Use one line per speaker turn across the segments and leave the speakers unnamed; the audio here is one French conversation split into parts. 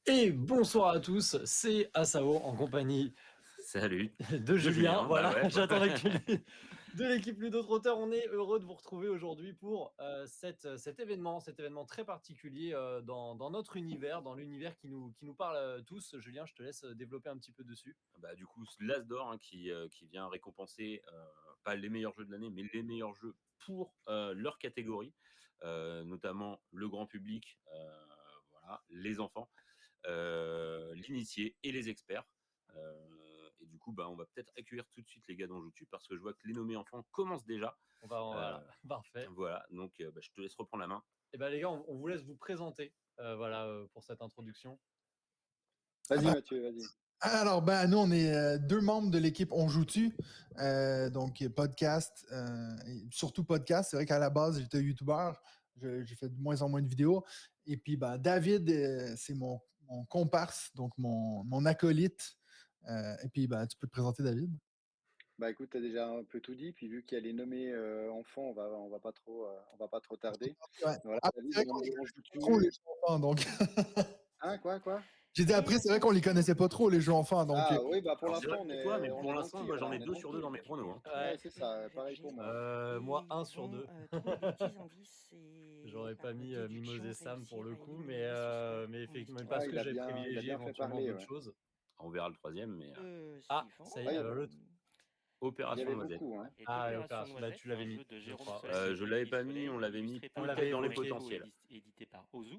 Et bonsoir à tous, c'est Asao en compagnie
Salut.
de Julien. Voilà,
bah ouais.
j'attendais que tu le dises. De l'équipe Ludo Trotteur. On est heureux de vous retrouver aujourd'hui pour cet événement très particulier dans notre univers, dans l'univers qui nous parle tous. Julien, je te laisse développer un petit peu dessus.
Bah, du coup, l'As d'or qui vient récompenser pas les meilleurs jeux de l'année, mais les meilleurs jeux pour leur catégorie, notamment le grand public, voilà, les enfants, l'initié et les experts. Et du coup, bah, on va peut-être accueillir tout de suite les gars dont joues-tu parce que je vois que les nommés enfants commencent déjà.
Voilà, parfait.
Voilà, donc bah, je te laisse reprendre la main.
Et ben les gars, on vous laisse vous présenter pour cette introduction.
Vas-y Mathieu, vas-y.
Alors, nous, on est deux membres de l'équipe On Joue-Tu, donc podcast, et surtout podcast. C'est vrai qu'à la base, j'étais youtubeur, j'ai fait de moins en moins de vidéos. Et puis, David, c'est mon comparse, donc mon acolyte. Et puis, tu peux te présenter, David.
Bah écoute, tu as déjà un peu tout dit, puis vu qu'il y a les nommés enfants, on va pas trop tarder.
Ouais.
Voilà,
Après,
David,
c'est vrai qu'on
on
les
joue
connaissait pas trop, les jeux enfants, donc.
Hein, quoi?
J'ai dit, après, c'est vrai qu'on les connaissait pas trop, les jeux enfants, donc.
Ah oui, bah pour
Alors, c'est
l'instant,
vrai que toi, mais
on
pour
est
l'instant,
gentils,
moi j'en ai
voilà,
2 sur 2 dans mes pronos. Hein.
Ouais, c'est ça, pareil pour moi.
Moi, 1 sur 2. J'aurais pas mis
par
Mimose et
déduction
Sam pour le
réussir à
coup,
éliminer le suspect
mais
en
effectivement,
histoire.
parce
Ouais,
que
il a
j'ai
bien
privilégié
fait
éventuellement
parler,
d'autres
ouais.
choses.
On verra le troisième, mais
Ah,
Suivant.
ça y est,
Ouais,
alors le...
il y
Opération
avait
Noisette.
beaucoup, hein.
Et
Ah,
Opération
Opération,
Noisette,
tu l'avais
un
mis,
jeu de
je
Jérôme
crois.
Soleil
Je l'avais
et
pas
Émilie
mis, on
Soleil,
l'avait mis
illustré par
On
peut-être
l'avait
dans les
évoqué.
potentiels.
édité par Ozu.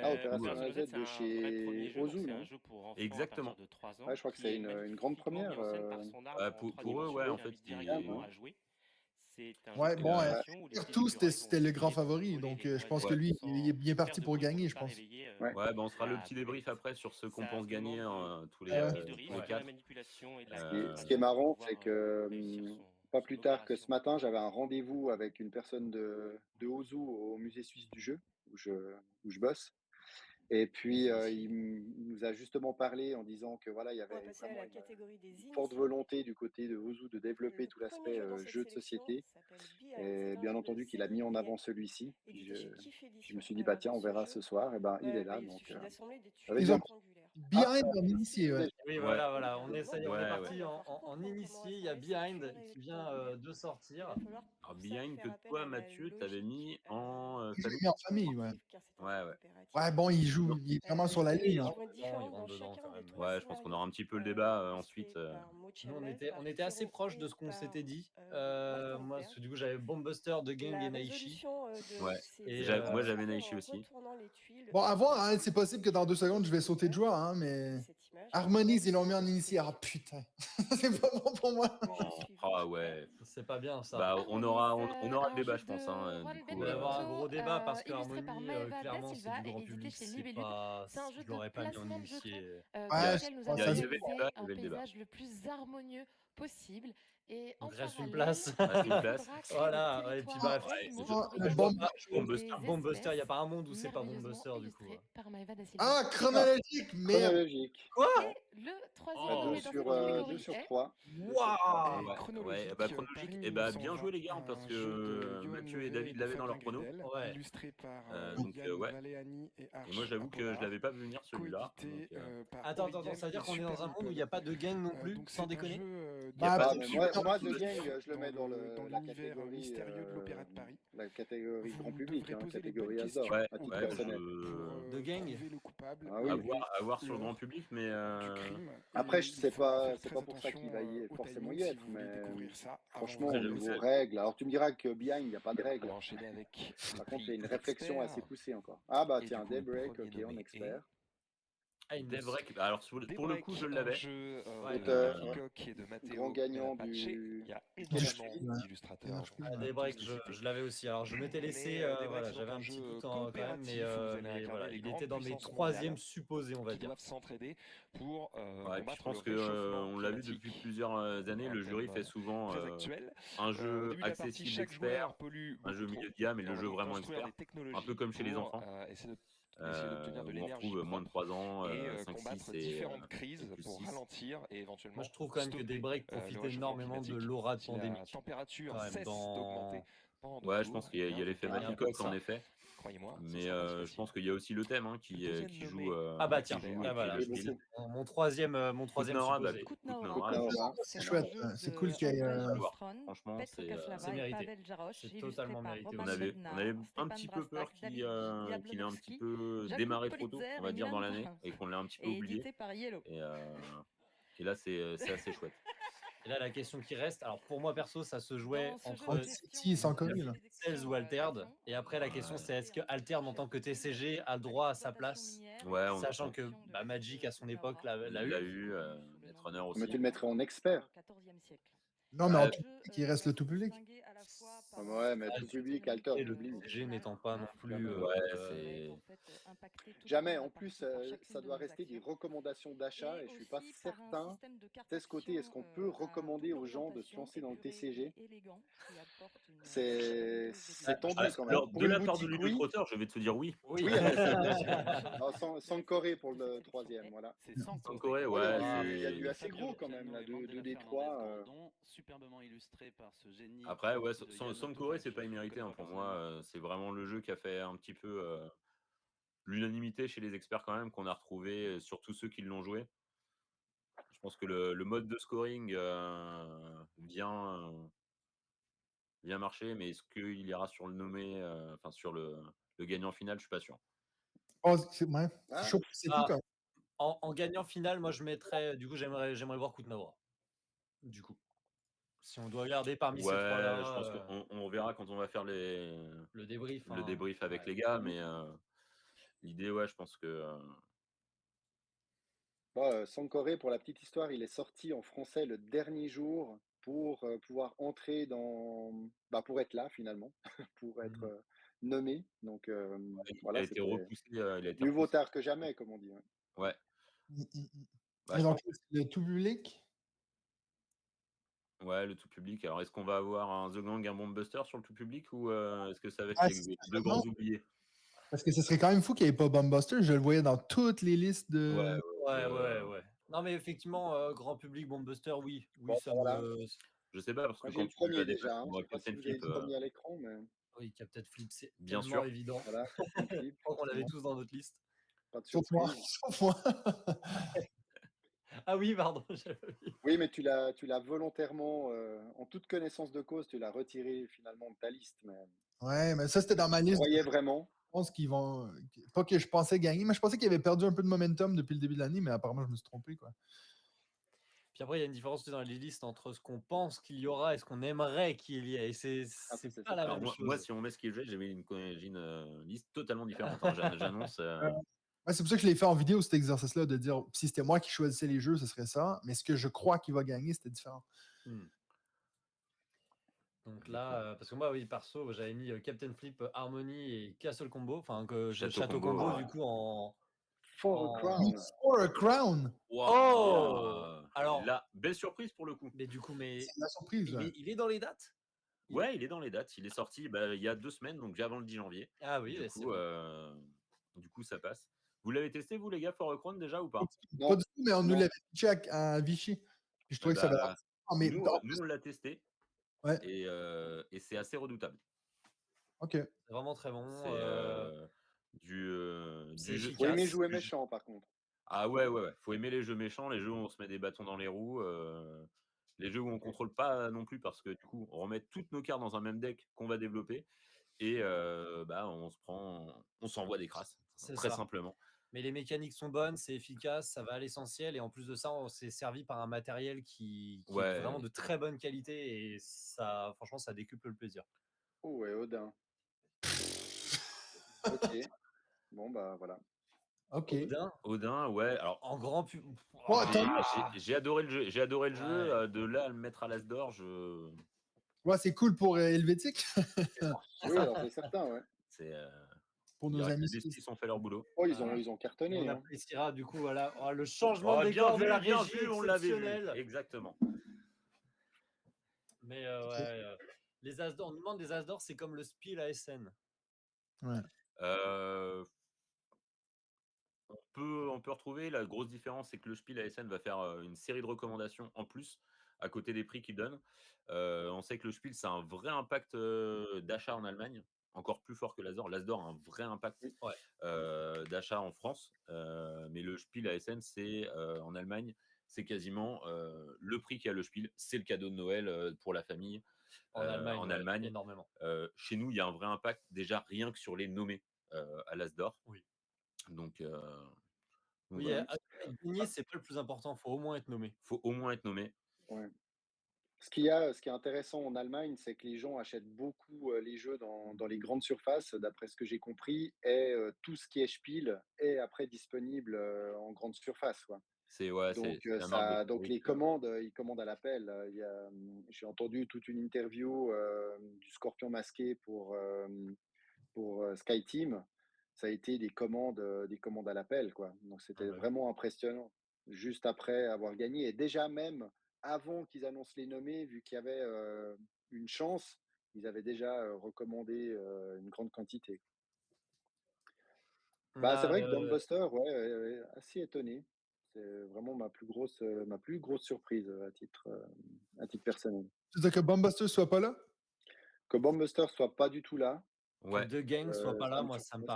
Ah, Opération
Opération
Noisette
c'est
de
un vrai premier
chez
jeu, donc
Ozu,
c'est un
non?
jeu pour enfants
Exactement.
à partir de 3 ans.
Ouais, je crois que
qui
c'est
est
une grande
magnifiquement mis
première.
en scène par son art en
Pour
3
eux,
dimensions
ouais, en
qui
fait,
invite directement
ouais.
à jouer. C'est un jeu
Ouais,
de
bon,
simulation où les petits
surtout,
écureuils
c'était
vont
le grand
essayer de
favori,
voler
donc
les
je pense
noix
que lui,
sans
il est bien
faire
parti
de
pour
bruit
gagner,
pour
je
pas
pense.
réveiller
Ouais.
Ouais, bah, on sera le
la
petit débrief
poulette.
après sur ceux qu'on
Ça
pense gagner
demande
tous
de la prise
les
de risque,
les
de la
4.
manipulation et de la
Ce
Euh,
qui est
concentration pour
marrant,
pouvoir
c'est que
réussir
pas
son
plus tard que ce
opération.
matin, j'avais un rendez-vous avec une personne de Ozu au musée suisse du jeu, où je bosse. Et puis, il nous a justement parlé en disant que voilà, il y
On va
avait
passer à
vraiment
la catégorie des
une forte
initiés.
volonté du côté de Ozu de développer
Le
tout
premier
l'aspect
jeu dans cette
jeu de
sélection
société.
s'appelle Behind.
Et
C'est un
bien
jeu de
entendu qu'il a mis en
single
avant
player
celui-ci. Puis
édité chez Kif
je me
Édition.
suis dit, bah
Alors
tiens,
dans
on
ce
verra
jeu,
ce soir. Et ben, il est là.
il
Donc,
suffit d'assembler des tuiles
avec
Ils ont
rectangulaires.
Behind
Ah,
en initié, ouais.
Oui,
Ouais.
voilà, on essaye, on est
Ouais,
parti
Il va
en
falloir comprendre comment
initié, il y a
assembler ces tuiles
Behind qui vient
rectangulaires.
de
Il
sortir.
va falloir
Alors,
pour ça
Behind que
faire appel
toi,
à la
Mathieu, t'avais mis
logique
en
J'ai
famille.
mis en famille, ouais.
car c'est un
Ouais,
jeu
ouais.
coopératif.
Ouais, bon, il
Non.
est vraiment sur la
Les
ligne.
règles
Hein.
vont être
Bon, il
différentes
rentre
dans
dedans
chacun
quand
des
même.
trois
Ouais, je pense qu'on aura un
scénarios.
petit peu le débat
Illustré
ensuite.
par
Nous,
Mochemel,
on
par
était assez proches de
Kironfo,
ce qu'on s'était dit.
Martin
Moi,
Auberge.
du coup, j'avais Bombuster de Gang
La
et Naishi.
résolution de
Ouais.
ces
Et,
énigmes
Moi,
se
j'avais
fait
Naishi
en
aussi.
retournant les tuiles.
Bon, à voir, hein, c'est possible que dans 2 secondes, je vais sauter de joie, hein, mais.
Cette image
Harmonies, ils l'ont mis en initié. Ah putain, c'est pas bon pour moi.
Le jeu suivant.
Ah ouais.
c'est pas bien ça.
Bah, on aura le
un
débat,
jeu
je pense.
de
Hein,
rôle
du
Il
coup,
va y avoir un
Benedetto,
gros débat parce que
illustré par
Harmony,
Maeva da
clairement, c'est
Silva
du
et
grand
édité
public.
chez Libellule. C'est un jeu
Je
de
l'aurais pas mis en
placement de jetons
initié.
dans
Ouais,
lequel nous
ça,
allons
il y
ça,
avait le
réaliser
débat, il y
un
avait le débat.
paysage le plus harmonieux possible. Et en
Donc reste une
parallèle,
place.
Reste
il
une place.
faudra créer
Voilà,
des
ouais, et puis
territoires
bah,
animaux
je-
pour y
le
habiter
Bombuster.
des
Bombuster, il n'y a
espèces
pas un monde où c'est pas
merveilleusement
Bombuster du coup.
illustrées par Maeva da Silva.
Ah, chronologique, merde.
chronologique.
Quoi?
Et le troisième
Oh.
nommé dans cette catégorie
2 sur
est
3.
Waouh!
Ouais,
chronologique,
chronologique.
Paris
Et bah, bien
1920,
joué les gars, parce
un jeu de
que
Johan
Mathieu et
Levet
David
de
l'avaient dans leur
Fabien
prono.
Gridel,
Ouais.
illustré par
Donc,
Yann
ouais.
Valéani et Arch
Et moi, j'avoue que je
Apollard,
l'avais pas vu venir celui-là.
coédité
Donc,
par
Attends,
Aurigel
ça veut dire
et
qu'on est dans un monde où il n'y a pas de gang non plus,
donc
sans
c'est un
déconner?
jeu
y a
Bah,
pas
Ah,
de
mais
super
moi, The
public.
Gang, je le mets dans la
l'univers
catégorie
mystérieux de l'Opéra de Paris.
la catégorie grand
Vous
public,
devrez
hein,
poser les bonnes
catégorie As d'or,
questions
Ouais,
à titre
aux
ouais,
personnel.
pour
The Gang.
trouver le coupable
Ah oui.
à voir sur le grand public, mais
du crime.
Après,
Et il faudra faire
c'est
très
pas pour ça qu'il va
attention au
forcément
timing
y
si
être,
vous voulez
mais
découvrir ça
franchement,
Après,
au
j'avoue
niveau
que
règles, alors tu me diras que Behind, il n'y a pas de
On
règles.
va enchaîner avec le
Par contre, il y a
prix
une
des
réflexion
experts.
assez poussée encore. Ah bah
Et
tiens,
du coup, le
Daybreak,
premier
ok, en
nommé
expert.
Daybreak, bah, alors pour le coup, je
un
l'avais.
jeu
Ouais.
de Lecoq et de Matteo
Grand gagnant
Apache.
du-
Il y a
Du
également
Spiel, ouais.
d'illustrateurs.
Du
Ah,
on a
Daybreak,
tous cité.
je l'avais aussi. Alors je m'étais laissé,
Daybreak,
voilà,
c'est
j'avais
donc
un
un
petit
jeu
doute quand même,
coopératif où vous allez
mais
incarner
voilà,
les
il
grandes
était dans mes
puissances
troisièmes
mondiales
supposés, on va
qui
dire.
doivent s'entraider pour
Ouais, puis je
combattre
pense
le
que
réchauffement
on l'a vu
climatique.
depuis plusieurs années,
Un
le jury
thème
fait souvent
très actuel.
un
Au
jeu
début de la partie,
accessible
chaque joueur
expert,
pollue
un jeu
beaucoup
milieu
trop.
de gamme et
Et
le
on va
jeu
donc
vraiment
construire
expert.
des technologies
Un peu comme chez les
pour,
enfants.
essayer d'obtenir de
Où on
l'énergie
retrouve moins de 3 ans,
et
5,
combattre
6 et
différentes crises
plus
pour
6.
ralentir et éventuellement
Moi, je trouve quand même que
stopper,
Daybreak
le
profite
réchauffement
énormément de
climatique.
l'aura de
Si la
pandémie.
température
Quand même,
cesse
dans...
d'augmenter pendant 2
Ouais, je
jours,
pense
eh
qu'il y a
bien, vous
l'effet
pourrez
un peu de
Matchcock, en
ça.
effet.
croyez-moi. Ce
Mais
sera pas si
je
facile.
pense qu'il y a aussi le thème hein, qui
Deuxième
joue.
nommé,
Ah bah
Qui
tiens,
joue
bah voilà.
le
Oui,
spiel.
beaucoup.
Mon troisième
Kutnora, bah,
supposé.
Kutnaora.
Kutnora,
C'est chouette, c'est cool qu'il y ait,
franchement,
C'est
c'est
mérité. C'est totalement mérité.
on avait un petit peu peur qu'il ait un petit peu démarré trop tôt, on va dire, dans l'année, et qu'on l'ait un petit peu oublié. Et là, c'est assez chouette.
Et là, la question qui reste, alors pour moi perso, ça se jouait entre
Entre City et Sankori, là.
Sales ou Altered. Et après, la question, c'est est-ce que Altered, en tant que TCG, a droit à sa place,
Ouais,
sachant que Magic, à son époque, l'a
il
eu.
l'a eu, Netrunner aussi.
Mais tu le mettrais en expert.
Non, mais
Ouais.
en public, il reste le tout public.
Ouais, mais
Ah,
tout public, Alter,
Et
tout
le
public.
TCG n'étant pas non plus.
Jamais. En plus, ça doit rester des recommandations d'achat et je suis pas certain. De ce côté, est-ce qu'on peut recommander aux gens de se lancer dans le TCG? C'est tendu quand même.
Alors,
Pour
de
une
la part de
boutique,
Ludo
oui.
Trotteur, je vais te dire oui.
Oui,
Oui, bien sûr, bien sûr. Non, sans Corée pour le troisième, voilà.
C'est sans
Corée,
Oui,
ouais.
il y a du
c'est-
assez gros quand même, là, de Détroit.
Superbement illustré par ce génie.
Après, ouais, sans Corée, c'est pas immérité hein, pour moi. C'est vraiment le jeu qui a fait un petit peu l'unanimité chez les experts quand même, qu'on a retrouvé, surtout ceux qui l'ont joué. Je pense que le mode de scoring vient marcher, mais est-ce qu'il ira sur le nommé, enfin sur le gagnant final, je suis pas sûr.
Oh, ouais.
Ah.
Chaud, c'est tout
Ah.
quand même.
En gagnant final, moi je mettrais. Du coup, j'aimerais voir Kutnaora. Du coup, si on doit regarder parmi ces
Ouais,
trois-là,
je pense qu'on verra quand on va faire
le débrief.
le
hein.
débrief avec
Ouais.
les gars, mais l'idée, ouais, je pense que
Sankoré, pour la petite histoire, il est sorti en français le dernier jour pour pouvoir entrer dans. Pour être là finalement, pour être nommé. Donc
il
voilà,
a été
c'était
repoussé. Il a été
mieux vaut
repoussé.
tard que jamais, comme on dit. Ouais.
Ouais. Bah,
Et
je
donc,
pense
le tout public,
ouais, le tout public. Alors, est-ce qu'on va avoir un The Gang, un Bomb Buster sur le tout public ou est-ce que ça va être
Ah,
les
c'est
deux grands oubliés?
parce que ce serait quand même fou qu'il n'y ait pas Buster. Je le voyais dans toutes les listes de.
Ouais. Non, mais effectivement, grand public, Bombbuster, oui. Oui,
Bon,
ça
voilà.
me.
Je sais pas, parce que
Moi, j'ai
quand
le
tu
premier
as des
déjà.
mecs
Je
comme
sais pas si
Captain
vous avez
Flip,
le premier à l'écran, mais
Oui, Captain Flip, c'est
Bien
tellement
sûr.
évident.
voilà, Captain Flip.
Je crois qu'on l'avait tous dans notre liste.
Pas de
Sauf moi.
surprise.
Sauf moi.
Ah oui, pardon. j'avais oublié.
Oui, mais tu l'as volontairement, en toute connaissance de cause, tu l'as retiré finalement de ta liste. Mais
Ouais, mais ça, c'était dans ma
tu
liste.
croyais vraiment.
Je pense qu'ils vont. Pas que je pensais gagner, mais je pensais qu'ils avaient perdu un peu de momentum depuis le début de l'année, mais apparemment, je me suis trompé, quoi.
Puis après, il y a une différence aussi dans les listes entre ce qu'on pense qu'il y aura et ce qu'on aimerait qu'il y ait. Et c'est
c'est
pas la
Alors,
même chose.
moi, si on met ce qui est joué, j'ai mis une liste totalement différente. hein. J'annonce.
Ouais, c'est pour ça que je l'ai fait en vidéo, cet exercice-là, de dire si c'était moi qui choisissais les jeux, ce serait ça, mais ce que je crois qu'il va gagner, c'était différent.
Donc là, parce que moi, oui, perso, j'avais mis Captain Flip, Harmony et Castle Combo. Enfin, Château
Combo,
Combo,
ouais.
du coup, en.
For a crown.
For a crown!
Oh Alors,
là, belle surprise pour le coup.
Mais du coup, mais
C'est la surprise. là.
il est dans les dates?
Ouais, il est dans les dates. Il est sorti il y a 2 semaines, donc avant le 10 janvier.
Ah oui,
Du
c'est
coup,
bon.
du coup, ça passe. Vous l'avez testé, vous, les gars, For a Crown, déjà ou pas?
Non.
Pas du tout, mais on nous
Non.
l'avait pitché à Vichy. Puis je trouvais que ça avait l'air. Mais
Nous, on l'a testé.
Ouais.
Et c'est assez redoutable.
Ok.
C'est vraiment très bon.
Du jeu.
Faut aimer jouer méchant, par contre.
Ah ouais. Faut aimer les jeux méchants, les jeux où on se met des bâtons dans les roues, les jeux où on contrôle pas non plus parce que du coup, on remet toutes nos cartes dans un même deck qu'on va développer et on s'envoie des crasses, très simplement.
Mais les mécaniques sont bonnes, c'est efficace, ça va à l'essentiel et en plus de ça, on s'est servi par un matériel qui est vraiment de très bonne qualité et ça, franchement, ça décuple le plaisir.
Oh ouais, Odin. Ok. Bon, voilà.
Ok.
Odin, ouais. Alors,
en grand
j'ai adoré le jeu. J'ai adoré le jeu. De là à le mettre à l'As d'or,
Ouais, c'est cool pour Helvétique.
Oui, alors c'est certain, ouais.
C'est
pour nos amis
qui ont fait leur boulot.
Oh, ils ont cartonné.
On appréciera du coup, voilà, le changement de
bien
décor de la
bien
régie
vu, on l'avait vu.
exceptionnel.
Exactement.
Mais les As d'or, on nous demande des As d'or, c'est comme le Spiel à SN.
Ouais.
On peut retrouver la grosse différence, c'est que le Spiel ASN va faire une série de recommandations en plus à côté des prix qu'il donne. On sait que le Spiel, c'est un vrai impact d'achat en Allemagne. encore plus fort que l'Asdor. L'Asdor a un vrai impact
Oui.
d'achat en France, mais le Spiel ASN, c'est en Allemagne, c'est quasiment le prix qu'il y a le Spiel, c'est le cadeau de Noël pour la famille
En Allemagne,
en
ouais,
Allemagne.
énormément.
Chez nous, il y a un vrai impact déjà rien que sur les nommés à l'Asdor.
Oui.
Donc,
Oui,
voilà.
gagner, c'est pas le plus important, faut au moins être nommé.
Faut au moins être nommé.
Ouais. Ce qui est intéressant en Allemagne, c'est que les gens achètent beaucoup les jeux dans les grandes surfaces, d'après ce que j'ai compris, et tout ce qui est Spiel est après disponible en grande surface, quoi.
C'est ouais,
Donc,
c'est la marque de
donc les
fabrique.
commandes, ils commandent à l'appel. J'ai entendu toute une interview du Scorpion masqué pour SkyTeam. Ça a été des commandes à l'appel, quoi. Donc
Ah
c'était
bah oui.
vraiment impressionnant. Juste après avoir gagné, et déjà même avant qu'ils annoncent les nommés, vu qu'il y avait une chance, ils avaient déjà recommandé une grande quantité. Bah, c'est
Là,
vrai que Buster, ouais, assez étonné. C'est vraiment ma plus grosse surprise à titre personnel.
Tu veux dire que Buster soit pas là?
Que Buster soit pas du tout là,
que
Ouais,
De Gang soit pas
ça
là,
me
moi,
surprend.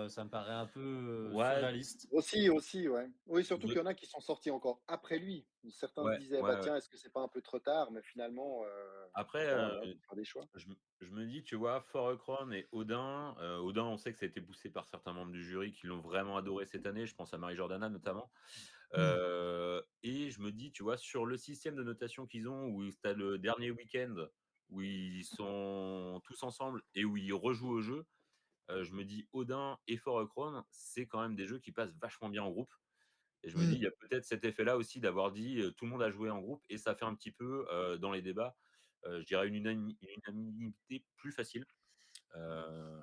ça me paraît un peu
ouais,
surréaliste.
Aussi, ouais. Oui, surtout
je-
qu'il y en a qui sont sortis encore après lui. Certains se
ouais,
disaient: «Bah,
ouais, ouais.
tiens, est-ce que c'est pas un peu trop tard?» Mais finalement,
Après,
bah, voilà, faut faire des choix.
je me dis, tu vois, Forecrown et Odin, Odin, on sait que ça a été poussé par certains membres du jury qui l'ont vraiment adoré cette année. Je pense à Marie-Jordana notamment. Et je me dis, tu vois, sur le système de notation qu'ils ont, où tu as le dernier week-end, où ils sont tous ensemble et où ils rejouent au jeu, je me dis, Odin et Forecrown, c'est quand même des jeux qui passent vachement bien en groupe. Et je me dis, il y a peut-être cet effet-là aussi d'avoir dit, tout le monde a joué en groupe et ça fait un petit peu, dans les débats, je dirais une unanimité plus facile. Heu,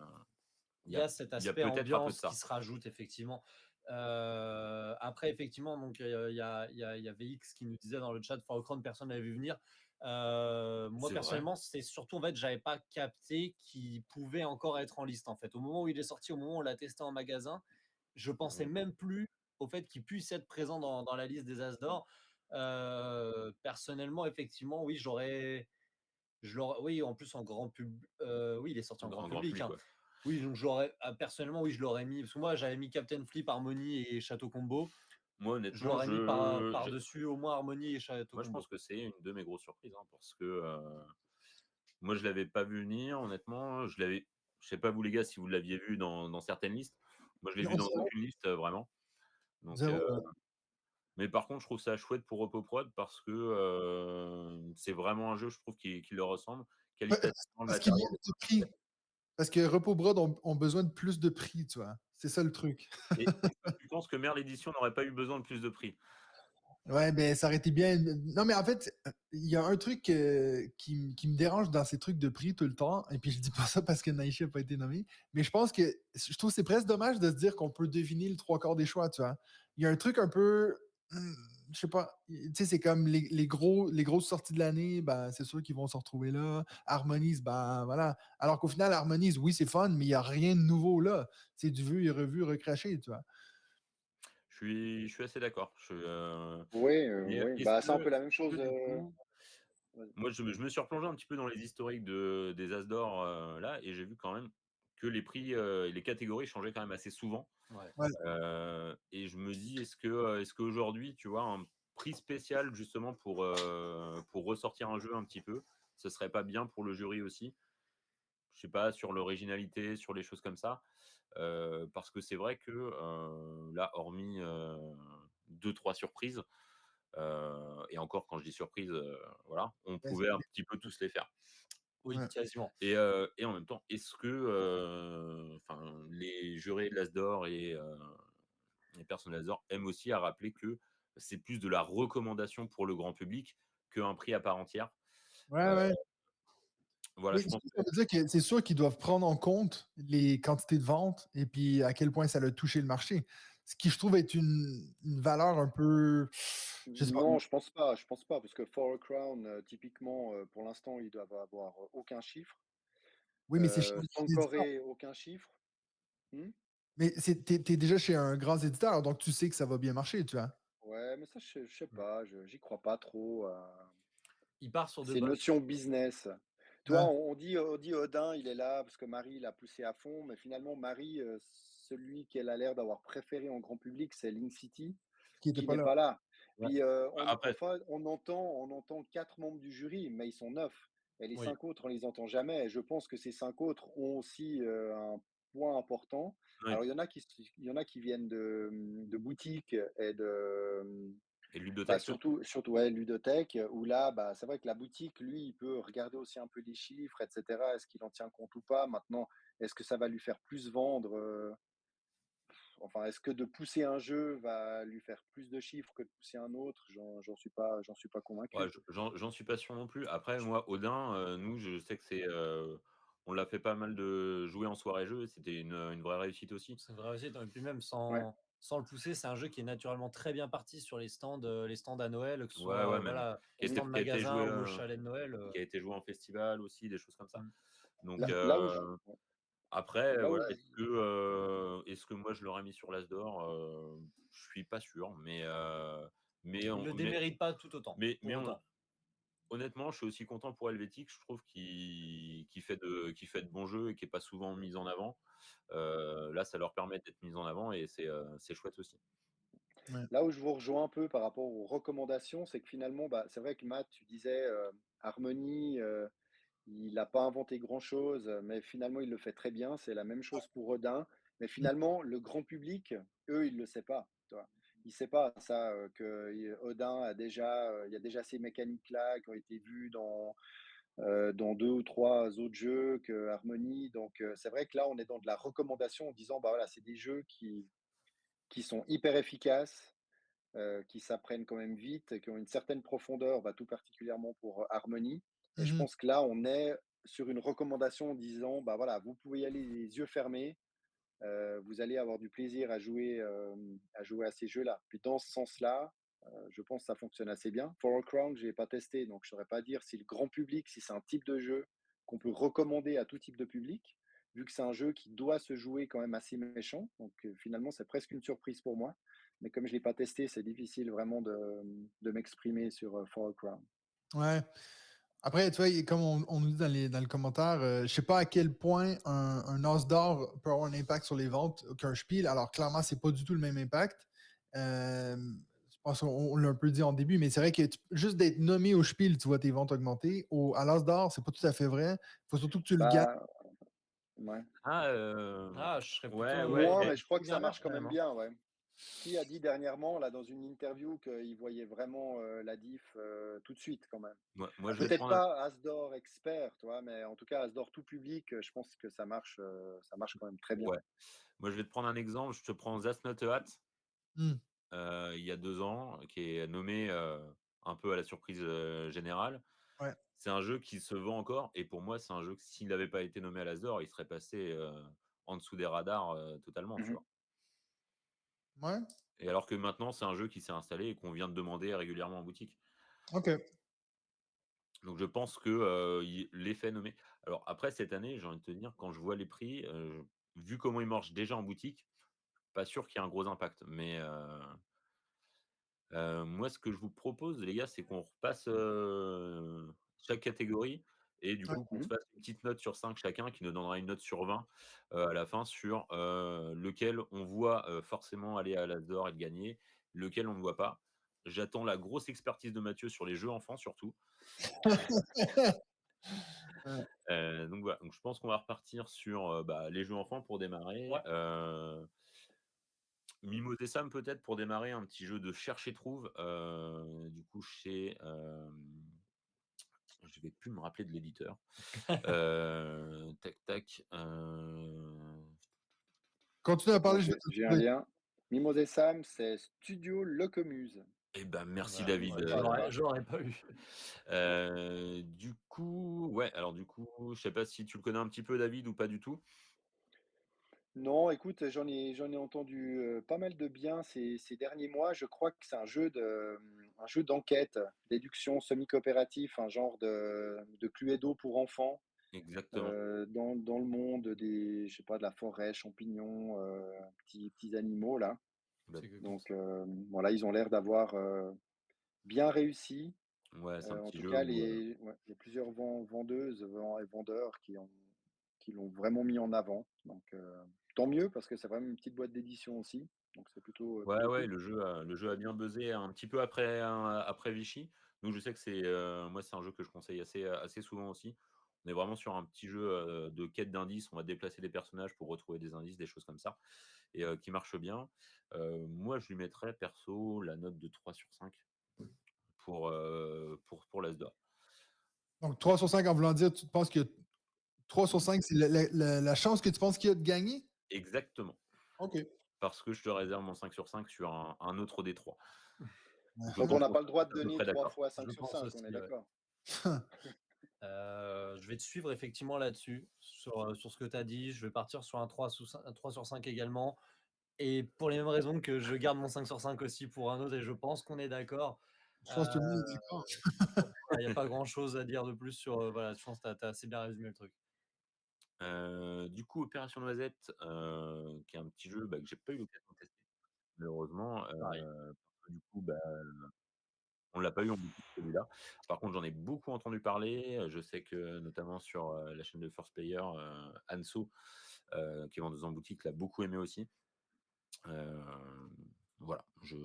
Il y a cet
il y a
aspect
peut-être un peu de
ambiance qui
ça.
se rajoute effectivement. Après effectivement, donc il y a VX qui nous disait dans le chat, Forecrown, personne ne l'avait vu venir. Moi
C'est vrai.
personnellement, c'est surtout en fait, j'avais pas capté qu'il pouvait encore être en liste en fait. Au moment où il est sorti, au moment où on l'a testé en magasin, je pensais
Mmh.
même plus au fait qu'il puisse être présent dans la liste des As d'or. Personnellement, effectivement, oui, oui, en plus en grand pub, oui, il est sorti en grand
En grand
public,
public,
hein.
ouais.
Oui, donc personnellement, oui, je l'aurais mis, parce que moi, j'avais mis Captain Flip, Harmony et Château Combo.
Moi,
Je
honnêtement,
l'aurais mis par-dessus au moins Harmony et Château
moi, je pense
Combo.
que c'est une de mes grosses surprises, hein, parce que, moi, je l'avais pas vu venir, honnêtement. Je sais pas vous les gars, si vous l'aviez vu dans certaines listes. Moi, je l'ai vu
Non,
dans
zéro.
aucune liste, vraiment. Donc,
Zéro.
mais par contre, je trouve ça chouette pour RepoProd parce que, c'est vraiment un jeu, je trouve, qui leur ressemble. Qualitativement, le
Parce qu'il
matériel
manque
est
de
pas
prix.
mal
Parce que Repos Brod ont besoin de plus de prix, tu vois. C'est ça le truc.
fait. Et est-ce que tu penses que Merle Édition n'aurait pas eu besoin de plus de prix?
Ouais, ben ça aurait été bien. Non, mais en fait, il y a un truc qui me dérange dans ces trucs de prix tout le temps. Et puis je dis pas ça parce que Naïchi n'a pas été nommé. Mais je pense que je trouve que c'est presque dommage de se dire qu'on peut deviner le trois quarts des choix, tu vois. Il y a un truc un peu. Je sais pas. Tu sais, c'est comme les grosses sorties de l'année, ben, c'est sûr qu'ils vont se retrouver là. Harmonies, ben voilà. Alors qu'au final, Harmonies, oui, c'est fun, mais il n'y a rien de nouveau là. C'est du vu et revu, recraché, tu vois.
Je suis assez d'accord.
Oui,
Et
oui,
est-ce
bah, c'est un peu la même
est-ce que
chose,
du coup,
vas-y.
moi, je me suis replongé un petit peu dans les historiques des As d'or, là, et j'ai vu quand même que les prix, et les catégories changeaient quand même assez souvent.
Ouais.
Ouais.
Et je me dis, est-ce qu'aujourd'hui, tu vois, un prix spécial justement pour ressortir un jeu un petit peu, ce serait pas bien pour le jury aussi? Je sais pas, sur l'originalité, sur les choses comme ça. Parce que c'est vrai que, là, hormis, 2-3 surprises, et encore quand je dis surprise, voilà, on
Ouais,
pouvait un petit peu tous les faire.
Oui,
ouais.
quasiment.
Et en même temps, est-ce que, enfin, les jurés de l'As d'or et les personnes de l'As d'or aiment aussi à rappeler que c'est plus de la recommandation pour le grand public qu'un prix à part entière.
Ouais,
Heu,
ouais.
voilà,
Mais
je
ça
pense que
veut dire que c'est sûr qu'ils doivent prendre en compte les quantités de vente et puis à quel point ça a touché le marché. Ce qui, je trouve, est une valeur un peu. Je sais pas.
Non, je pense pas, parce que For a Crown, typiquement, pour l'instant, ils doivent avoir aucun chiffre.
Oui, mais c'est chez un grand éditeur.
Sankoré, aucun chiffre. Mmh?
Mais t'es déjà chez un grand éditeur, donc tu sais que ça va bien marcher, tu vois.
Ouais, mais ça, je sais pas, j'y crois pas trop à
Il part sur de
ces
bonnes.
notions business. Tu vois,
Ouais.
on dit Odin, il est là parce que Marie l'a poussé à fond, mais finalement, Marie, celui qu'elle a l'air d'avoir préféré en grand public, c'est Link City,
Qui était
qui
pas
n'est
là.
pas là.
Ouais.
Puis
Après,
enfin, on entend 4 membres du jury, mais ils sont 9. Et les
Oui.
5 autres, on les entend jamais. Et je pense que ces 5 autres ont aussi un point important.
oui.
Alors, il y en a qui viennent de boutiques et de,
Et
bah,
ludothèque, surtout.
surtout, ouais, ludothèque, où là, bah, c'est vrai que la boutique, lui, il peut regarder aussi un peu les chiffres, et cetera. Est-ce qu'il en tient compte ou pas? Maintenant, est-ce que ça va lui faire plus vendre, enfin, est-ce que de pousser un jeu va lui faire plus de chiffres que de pousser un autre? J'en suis pas
Ouais,
convaincu.
j'en suis pas sûr non plus. Après, moi, Odin, nous, je sais que on l'a fait pas mal de jouer en soirée jeu et c'était une vraie réussite aussi.
C'est vrai aussi. Et puis même
Ouais.
sans le pousser, c'est un jeu qui est naturellement très bien parti sur les stands à Noël, que ce
Ouais,
soit
ouais, même.
voilà, au stand
Qui a été
magasin
joué,
ou au chalet de Noël.
qui a été joué en festival aussi, des choses comme ça.
Mm.
Donc,
Là où je,
après,
là où
voilà,
je-
est-ce que moi je l'aurais mis sur l'As d'or? Je suis pas sûr, mais
Il
on
le démérite pas tout autant, pour
mais on
autant.
honnêtement, je suis aussi content pour Helvétique. Je trouve qu'il fait de bons jeux et qui est pas souvent mis en avant. Là, ça leur permet d'être mis en avant et c'est chouette aussi.
Ouais.
Là où je vous rejoins un peu par rapport aux recommandations, c'est que finalement, bah, c'est vrai que Matt, tu disais Harmony, il n'a pas inventé grand-chose, mais finalement, il le fait très bien. C'est la même chose pour Odin. Mais finalement, le grand public, eux, il ne le sait pas. Tu vois. Il ne sait pas ça, que Odin a déjà, il y a déjà ces mécaniques-là qui ont été vues dans 2 ou 3 autres jeux que Harmony. Donc, c'est vrai que là, on est dans de la recommandation en disant, bah voilà, c'est des jeux qui sont hyper efficaces, qui s'apprennent quand même vite, qui ont une certaine profondeur, bah, tout particulièrement pour Harmony. Et je
Mhm.
pense que là, on est sur une recommandation en disant, bah voilà, vous pouvez y aller les yeux fermés, vous allez avoir du plaisir à jouer à ces jeux-là. Puis dans ce sens-là, je pense que ça fonctionne assez bien. For All Crown, je n'ai pas testé, donc je ne saurais pas dire si le grand public, si c'est un type de jeu qu'on peut recommander à tout type de public, vu que c'est un jeu qui doit se jouer quand même assez méchant. Donc finalement, c'est presque une surprise pour moi. Mais comme je ne l'ai pas testé, c'est difficile vraiment de m'exprimer sur For All Crown.
Ouais. Après, tu vois, comme on nous dit dans le commentaire, je sais pas à quel point un os d'or peut avoir un impact sur les ventes qu'un Spiel. Alors, clairement, c'est pas du tout le même impact. Je pense qu'on l'a un peu dit en début, mais c'est vrai que juste d'être nommé au Spiel, tu vois tes ventes augmenter. À l'os d'or, c'est pas tout à fait vrai. Il faut surtout que tu le gagnes.
Bah, ouais.
Ah,
Ah, je serais
ouais,
plutôt,
ouais,
Moins, mais je crois que ça
gagnant
marche
quand
quand
même,
même
hein.
bien, ouais. Qui a dit dernièrement, là, dans une interview, qu'il voyait vraiment la diff tout de suite, quand même.
moi, je vais te
Peut-être
prendre un
pas Asdor expert, toi, mais en tout cas, Asdor tout public, je pense que ça marche quand même très bien.
ouais, moi, je vais te prendre un exemple. Je te prends That's Not a Hat,
Hmm.
il y a 2 ans, qui est nommé, un peu à la surprise, générale.
Ouais.
C'est un jeu qui se vend encore et pour moi, c'est un jeu que s'il n'avait pas été nommé à l'As d'or, il serait passé, en dessous des radars, totalement, tu
Mhm.
vois?
Ouais.
Et alors que maintenant, c'est un jeu qui s'est installé et qu'on vient de demander régulièrement en boutique.
OK.
Donc je pense que, il l'effet nommé alors après cette année, j'ai envie de te dire, quand je vois les prix, vu comment ils marchent déjà en boutique, pas sûr qu'il y ait un gros impact. Mais, moi, ce que je vous propose, les gars, c'est qu'on repasse, chaque catégorie et du
Ouais.
coup, qu'on se
Mhm.
fasse une petite note sur 5 chacun qui nous donnera une note sur 20, à la fin sur, lequel on voit, forcément aller à l'As d'or et le gagner, lequel on ne voit pas. J'attends la grosse expertise de Mathieu sur les jeux enfants surtout.
Ouais.
Donc voilà, donc je pense qu'on va repartir sur, bah, les jeux enfants pour démarrer.
Ouais.
Mimos et Sam peut-être pour démarrer, un petit jeu de cherche et trouve, du coup chez, je vais plus me rappeler de l'éditeur. Tac tac,
Continue à
Moi,
parler, je vais te
j'ai un
trouver.
lien. Mimos et Sam, c'est Studio Locomuse.
et ben
Ah
merci
bah,
David,
Ouais, je savais pas.
j'aurais pas eu.
du coup, ouais, alors du coup, je sais pas si tu le connais un petit peu David ou pas du tout?
Non, écoute, j'en ai entendu pas mal de bien ces derniers mois. Je crois que c'est un jeu d'enquête, déduction semi-coopératif, un genre de Cluedo pour enfants.
Exactement.
Dans le monde je sais pas, de la forêt, champignons, petits animaux là.
Bah,
C'est exactement
Donc
ça.
voilà, ils ont l'air d'avoir bien réussi.
Ouais, c'est un
En
petit
tout
jeu
cas,
où,
ouais, il y a plusieurs vendeuses et vendeurs qui l'ont vraiment mis en avant. Donc, tant mieux parce que c'est vraiment une petite boîte d'édition aussi. Donc, c'est
ouais,
plutôt
ouais,
cool.
le jeu a bien buzzé un petit peu après Vichy. Donc je sais que moi, c'est un jeu que je conseille assez souvent aussi. On est vraiment sur un petit jeu de quête d'indices. On va déplacer des personnages pour retrouver des indices, des choses comme ça, et qui marche bien. Moi, je lui mettrais perso la note de 3 sur 5 pour l'Asda.
Donc 3 sur 5 en voulant dire, tu penses que 3 sur 5, c'est la chance que tu penses qu'il y a de gagner?
Exactement.
OK.
Parce que je te réserve mon 5 sur 5 sur un autre des 3.
Donc, on n'a pas le droit de
À peu
donner
près
3
d'accord.
fois
Je
5 sur
pense
5, on est
aussi, ouais.
d'accord.
Je vais te suivre effectivement là-dessus, sur ce que tu as dit. Je vais partir sur un 3 sur 5 également. Et pour les mêmes raisons que je garde mon 5 sur 5 aussi pour un autre, et je pense qu'on est d'accord.
Je pense que tout le monde est d'accord.
Il n'y a pas grand-chose à dire de plus sur. Voilà, je pense que tu as assez bien résumé le truc.
Du coup, Opération Noisette, qui est un petit jeu que j'ai pas eu l'occasion de tester, malheureusement,
Pareil.
parce que du coup, on l'a pas eu en boutique celui-là. Par contre, j'en ai beaucoup entendu parler. Je sais que notamment sur la chaîne de First Player, Anso, qui est vendeuse en boutique, l'a beaucoup aimé aussi. Voilà, je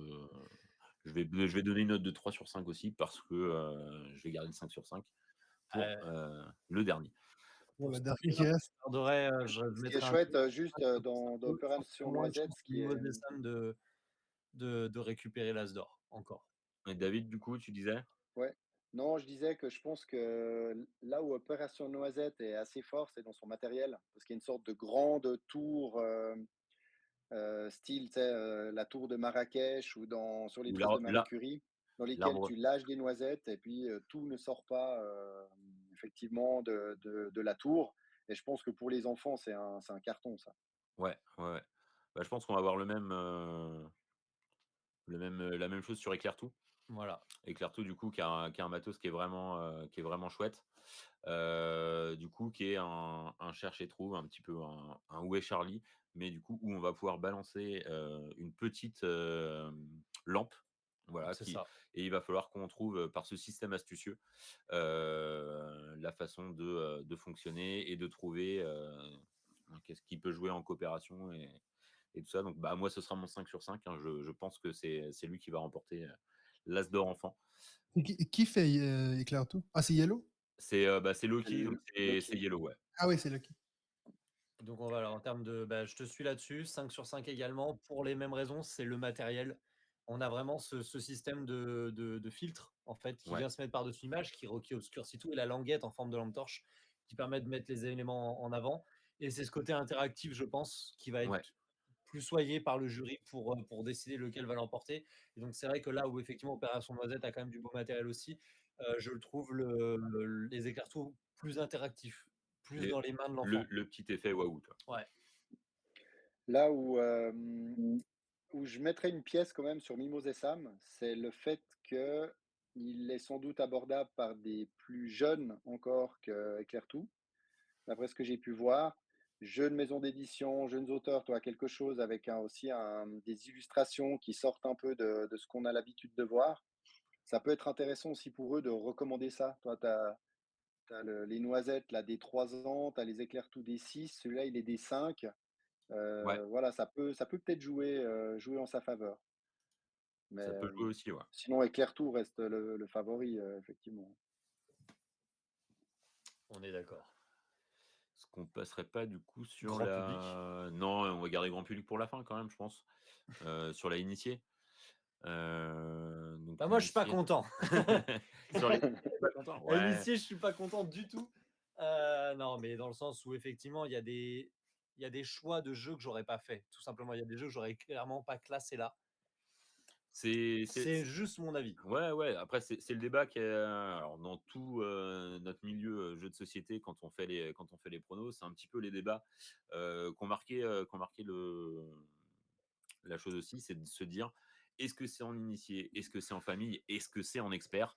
vais donner une note de 3 sur 5 aussi parce que je vais garder le 5 sur 5 pour le dernier.
Pour le
ce
dernier
qui
qui reste.
garderais, je
Ce qui est
mettrais un
chouette,
2
juste dans
peu,
Opération
moins de
Noisette,
chance
ce
que
qui est.
Mimose des Sam de récupérer l'As d'or, encore.
Et David, du coup, tu disais?
Ouais. Non, je disais que je pense que là où Opération Noisette est assez fort, c'est dans son matériel. Parce qu'il y a une sorte de grande tour, style, tu sais, la tour de Marrakech ou sur les
Ou
traces de Marie Curie, dans lesquelles
l'arbre
tu lâches des noisettes et puis tout ne sort pas effectivement de la tour. Et je pense que pour les enfants, c'est un carton, ça.
ouais, ouais, ouais. Je pense qu'on va avoir la même chose sur Éclair-Tout.
Voilà.
Éclair-Tout, du coup, qui a un matos qui est vraiment chouette. Du coup, qui est un cherche et trouve, un petit peu un Où est Charlie, mais du coup, où on va pouvoir balancer une petite lampe. Voilà,
C'est ça.
et il va falloir qu'on trouve par ce système astucieux la façon de fonctionner et de trouver qu'est-ce qui peut jouer en coopération et tout ça. Donc, moi, ce sera mon 5 sur 5, hein. Je pense que c'est lui qui va remporter l'As d'or enfant.
Qui fait Éclair tout? Ah, c'est Yellow?
C'est Loki, donc c'est Yellow, ouais.
Ah oui, c'est Lucky.
Donc on va en termes de, je te suis là-dessus, 5 sur 5 également, pour les mêmes raisons, c'est le matériel. On a vraiment ce système de filtre, en fait, qui
Ouais.
vient se mettre par-dessus l'image, qui obscurcit tout, et la languette en forme de lampe torche, qui permet de mettre les éléments en avant. Et c'est ce côté interactif, je pense, qui va être
Ouais.
plus soigné par le jury pour décider lequel va l'emporter. Et donc c'est vrai que là où effectivement Opération Noisette a quand même du beau matériel aussi, je le trouve les écarts-tours plus interactifs, plus dans les mains de l'enfant.
Le petit effet waouh, toi.
Ouais.
Là où je mettrais une pièce quand même sur Mimose et Sam, c'est le fait qu'il est sans doute abordable par des plus jeunes encore qu'Éclair-Tout, d'après ce que j'ai pu voir. Jeunes maisons d'édition, jeunes auteurs, toi, quelque chose avec aussi des illustrations qui sortent un peu de ce qu'on a l'habitude de voir. Ça peut être intéressant aussi pour eux de recommander ça. Toi, tu as les noisettes là, des 3 ans, tu as les éclair-tout des 6, celui-là, il est des 5.
Ouais,
Voilà, ça peut peut-être jouer en sa faveur. Mais
ça peut jouer aussi, ouais.
sinon, éclair-tout reste le favori, effectivement.
On est d'accord.
Est-ce qu'on passerait pas du coup sur
Grand
la...
public.
Non, on va garder grand public pour la fin quand même, je pense. Sur la initiée. Donc,
Moi, je suis pas
l'initiée.
content.
Sur les... T'es pas content?
À
Ouais.
l'initié, je suis pas content du tout. Non, mais dans le sens où effectivement, il y a des choix de jeux que j'aurais pas fait. Tout simplement, il y a des jeux que j'aurais clairement pas classés là. C'est juste mon avis.
Ouais, ouais. Après, c'est le débat qui est alors, dans tout notre milieu jeu de société quand on fait les pronos, c'est un petit peu les débats qu'ont marqué la chose aussi, c'est de se dire est-ce que c'est en initié, est-ce que c'est en famille, est-ce que c'est en expert.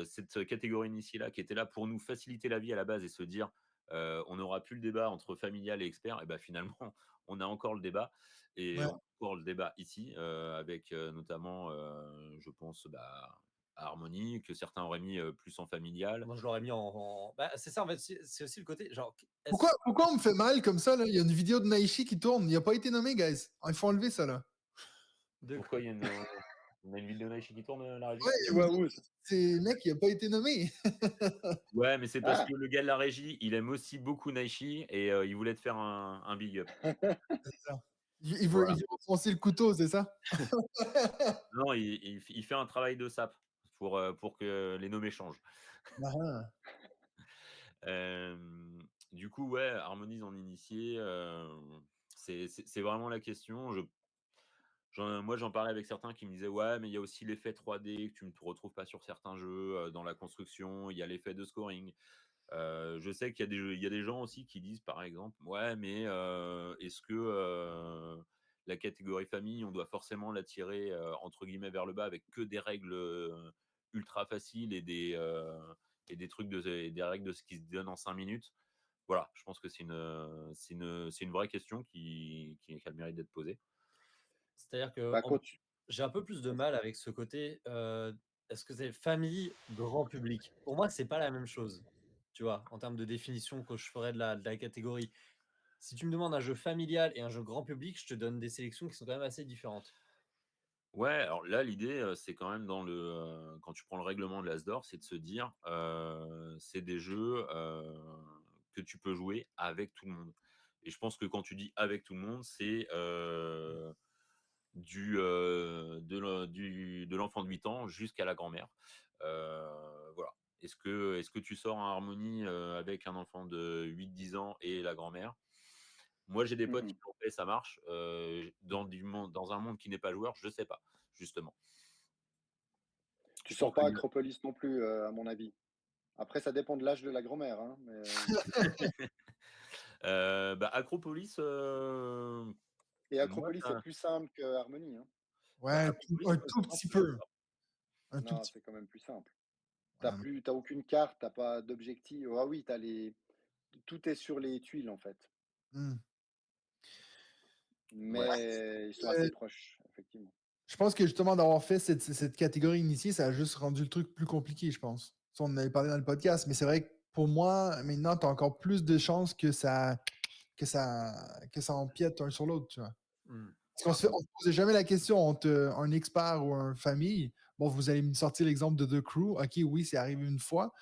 Cette catégorie initiée là qui était là pour nous faciliter la vie à la base et se dire on n'aura plus le débat entre familial et expert, et ben finalement on a encore le débat et
Ouais.
on a encore le débat ici avec notamment je pense Harmonie, que certains auraient mis plus en familial.
Moi, je l'aurais mis Bah, c'est ça, en fait, c'est aussi le côté. Genre,
Pourquoi on me fait mal comme ça, là? Il y a une vidéo de Naishi qui tourne. Il n'a pas été nommé, guys. Il faut enlever ça, là.
Pourquoi il y a une vidéo de Naishi qui tourne la régie?
Ouais,
Tu vois où
c'est mec, il n'a pas été nommé.
Ouais, mais c'est parce
Ah.
que le gars de la régie, il aime aussi beaucoup Naishi et il voulait te faire un big up.
C'est ça. Il veut
Voilà.
enfoncer le couteau, c'est ça?
Non, il fait un travail de sape pour que les nommés changent.
Ah,
Du coup, ouais, Harmonise en initié, c'est vraiment la question. Moi, j'en parlais avec certains qui me disaient ouais, mais il y a aussi l'effet 3D que tu ne retrouves pas sur certains jeux dans la construction. Il y a l'effet de scoring. Je sais qu'il y a des gens aussi qui disent par exemple ouais, mais est-ce que la catégorie famille, on doit forcément la tirer entre guillemets vers le bas avec que des règles ultra faciles et des trucs et des règles de ce qui se donne en 5 minutes. Voilà, je pense que c'est une vraie question qui a le mérite d'être posée.
C'est-à-dire que
Bah, quand tu-
j'ai un peu plus de mal avec ce côté. Est-ce que c'est famille, grand public? Pour moi, c'est pas la même chose. Tu vois, en termes de définition que je ferais de la catégorie. Si tu me demandes un jeu familial et un jeu grand public, je te donne des sélections qui sont quand même assez différentes.
Ouais, alors là, l'idée, c'est quand même quand tu prends le règlement de l'Asdor, c'est de se dire, c'est des jeux que tu peux jouer avec tout le monde. Et je pense que quand tu dis avec tout le monde, c'est de l'enfant de 8 ans jusqu'à la grand-mère. Voilà. Est-ce que tu sors un harmonie avec un enfant de 8-10 ans et la grand-mère? Moi, j'ai des potes qui l'ont fait, ça marche. Dans un monde qui n'est pas joueur, je sais pas, justement.
Tu
Je pense
sors
que
pas Acropolis non plus, à mon avis. Après, ça dépend de l'âge de la grand-mère, hein,
Acropolis,
et
moi,
Acropolis, c'est plus simple que Harmonie, hein.
ouais,
Acropolis,
un
moi,
tout
je pense
petit
que je suis
peu.
d'accord.
Un tout
Non,
petit
c'est quand même plus simple.
peu.
T'as aucune carte, t'as pas d'objectif. Ah oui, tout est sur les tuiles, en fait.
Hmm.
Ouais.
Mais ils sont assez proches, effectivement.
Je pense que justement d'avoir fait cette catégorie initiée, ça a juste rendu le truc plus compliqué, je pense. Ça, on en avait parlé dans le podcast, mais c'est vrai que pour moi, maintenant, tu as encore plus de chances que ça empiète un sur l'autre, tu vois. Parce qu'on se posait jamais la question entre un expert ou un famille. Bon, vous allez me sortir l'exemple de The Crew. OK, oui, c'est arrivé une fois.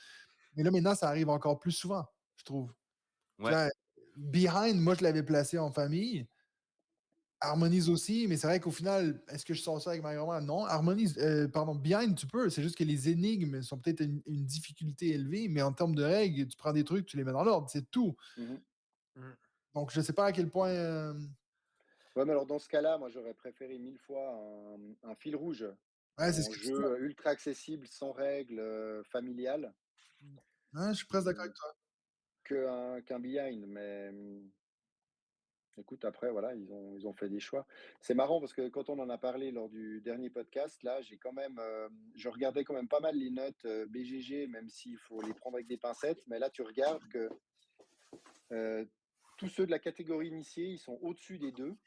Mais là, maintenant, ça arrive encore plus souvent, je trouve. Tu
Ouais.
vois, Behind, moi, je l'avais placé en famille. Harmonise aussi, mais c'est vrai qu'au final, est-ce que je sors ça avec ma grand-mère? Non. Harmonise, pardon, Behind, tu peux. C'est juste que les énigmes sont peut-être une difficulté élevée, mais en termes de règles, tu prends des trucs, tu les mets dans l'ordre, c'est tout. Donc, je sais pas à quel point.
Ouais, mais alors dans ce cas-là, moi, j'aurais préféré 1000 fois un fil rouge
Ouais, c'est ce
en
que tu dis.
jeu ultra accessible, sans règles, familial,
Ouais, je suis presque d'accord avec toi.
qu'un behind. Mais écoute, après, voilà, ils ont fait des choix. C'est marrant parce que quand on en a parlé lors du dernier podcast, là, je regardais quand même pas mal les notes BGG, même s'il faut les prendre avec des pincettes. Mais là, tu regardes que euh, tous ceux de la catégorie initiée, ils sont au-dessus des deux,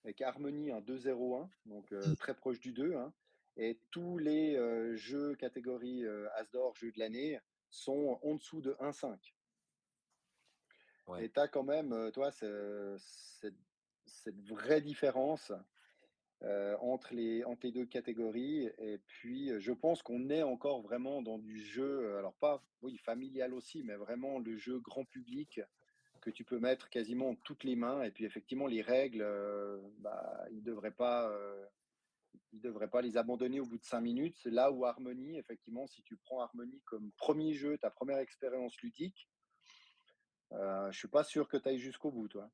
avec Harmony un 2-0-1, donc très proche du 2, hein. Et tous les jeux catégorie Asdor, jeux de l'année, sont en dessous de 1,5.
Ouais.
Et tu as quand même, toi, cette vraie différence entre les deux catégories. Et puis, je pense qu'on est encore vraiment dans du jeu, alors pas, oui, familial aussi, mais vraiment le jeu grand public que tu peux mettre quasiment en toutes les mains. Et puis, effectivement, les règles, ils devraient pas les abandonner au bout de 5 minutes. C'est là où Harmony, effectivement, si tu prends Harmony comme premier jeu, ta première expérience ludique, je suis pas sûr que tu ailles jusqu'au bout, toi.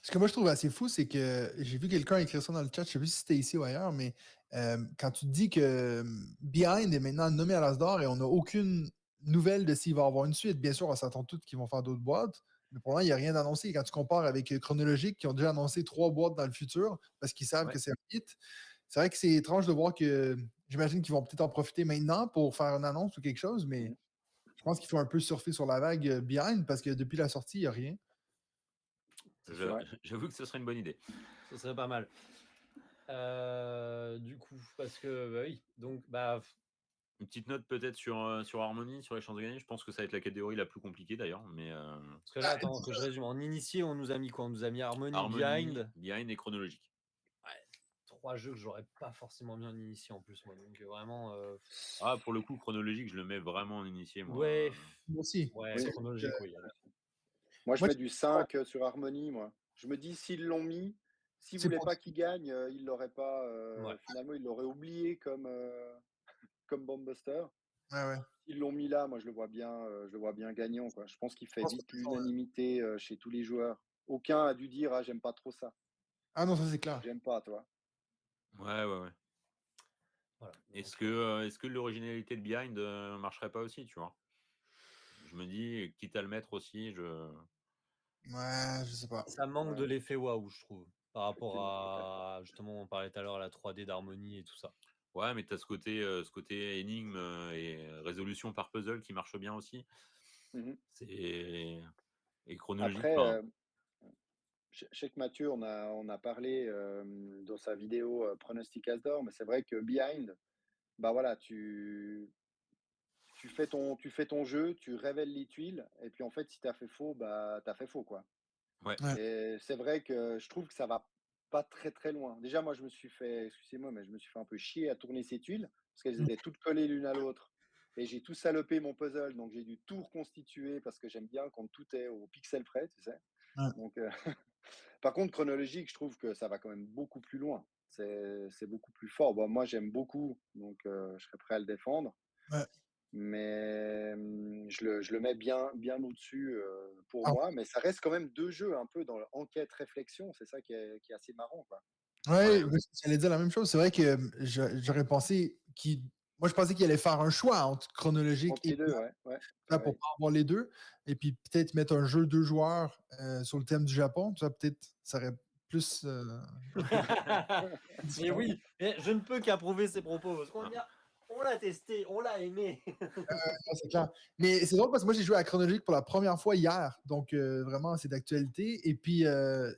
Ce que moi je trouve assez fou, c'est que j'ai vu quelqu'un écrire ça dans le chat, je sais plus si c'était ici ou ailleurs, mais quand tu dis que Behind est maintenant nommé à l'As d'or et on n'a aucune nouvelle de s'il va y avoir une suite, bien sûr, on s'attend tous qu'ils vont faire d'autres boîtes, mais pour l'instant, il n'y a rien d'annoncé. Quand tu compares avec Chronologique, qui ont déjà annoncé 3 boîtes dans le futur parce qu'ils savent que c'est un hit, c'est vrai que c'est étrange de voir que j'imagine qu'ils vont peut-être en profiter maintenant pour faire une annonce ou quelque chose, mais je pense qu'il faut un peu surfer sur la vague Behind parce que depuis la sortie, il n'y a rien.
J'avoue que ce serait une bonne idée.
Ce serait pas mal. Du coup, parce que, bah oui, donc,
Une petite note peut-être sur Harmony, sur les chances de gagner. Je pense que ça va être la catégorie la plus compliquée d'ailleurs. Mais
Parce que là, attends, que je résume. En initié, on nous a mis quoi? On nous a mis Harmony,
Harmony,
Behind.
et chronologique.
Ouais, 3 jeux que j'aurais pas forcément mis en initié en plus, moi. Donc vraiment.
Ah, pour le coup, chronologique, je le mets vraiment en initié, moi.
Ouais,
Moi aussi.
ouais,
Oui.
chronologique, oui. allez.
Moi, je
Moi,
mets du 5 sur Harmony, moi. Je me dis, s'ils l'ont mis, s'ils
c'est
voulaient
pour
pas qu'il gagne, ils l'auraient pas.
Ouais.
Finalement, ils l'auraient oublié comme Bombuster.
ouais.
S'ils l'ont mis là, moi, je le vois bien gagnant, quoi. Je pense qu'il fait
pense que
vite
c'est ça, ouais.
l'unanimité chez tous les joueurs. Aucun a dû dire, ah, j'aime pas trop ça.
Ah non, ça c'est clair.
J'aime pas, toi.
Ouais.
Voilà.
Est-ce
Donc,
que l'originalité de Behind marcherait pas aussi, tu vois? Je me dis, quitte à le mettre aussi,
Ouais, je sais pas.
ça manque de
Ouais.
l'effet waouh, je trouve, par rapport
Effectivement.
à justement, on parlait tout à l'heure, la 3D d'Harmony et tout ça.
Ouais, mais tu as ce côté énigme et résolution par puzzle qui marche bien aussi.
Mhm.
Et chronologique,
Après,
enfin,
je sais que Mathieu, on a parlé dans sa vidéo Pronostic As d'or, mais c'est vrai que Behind, bah voilà, tu fais ton jeu, tu révèles les tuiles, et puis en fait, si tu as fait faux, bah tu as fait faux, quoi.
ouais.
Ouais.
Et c'est vrai que je trouve que ça va pas très très loin. Déjà, moi, je me suis fait, excusez-moi, mais je me suis fait un peu chier à tourner ces tuiles parce qu'elles
Mm.
étaient toutes collées l'une à l'autre. Et j'ai tout salopé mon puzzle, donc j'ai dû tout reconstituer parce que j'aime bien quand tout est au pixel près, tu sais.
Ouais.
Donc, par contre, chronologique, je trouve que ça va quand même beaucoup plus loin. C'est beaucoup plus fort. Bon, moi, j'aime beaucoup, donc je serais prêt à le défendre.
Ouais.
Mais je le mets bien au-dessus pour
Ah,
moi. Mais ça reste quand même deux jeux un peu dans l'enquête-réflexion. C'est ça qui est assez marrant, quoi.
ouais,
Ouais.
j'allais dire la même chose. C'est vrai que j'aurais pensé qu'il. Moi, je pensais qu'il allait faire un choix entre chronologique
Entre
et
les deux, ouais. Ouais,
là, pour
pareil.
pas avoir les deux. Et puis peut-être mettre un jeu deux joueurs sur le thème du Japon. Ça, peut-être, ça aurait plus. Un peu
Mais
différent.
oui, mais je ne peux qu'approuver ces propos parce on l'a testé, on l'a aimé.
Ah, c'est clair. Mais c'est drôle parce que moi, j'ai joué à Chronologique pour la première fois hier. Donc, vraiment, c'est d'actualité. Et puis,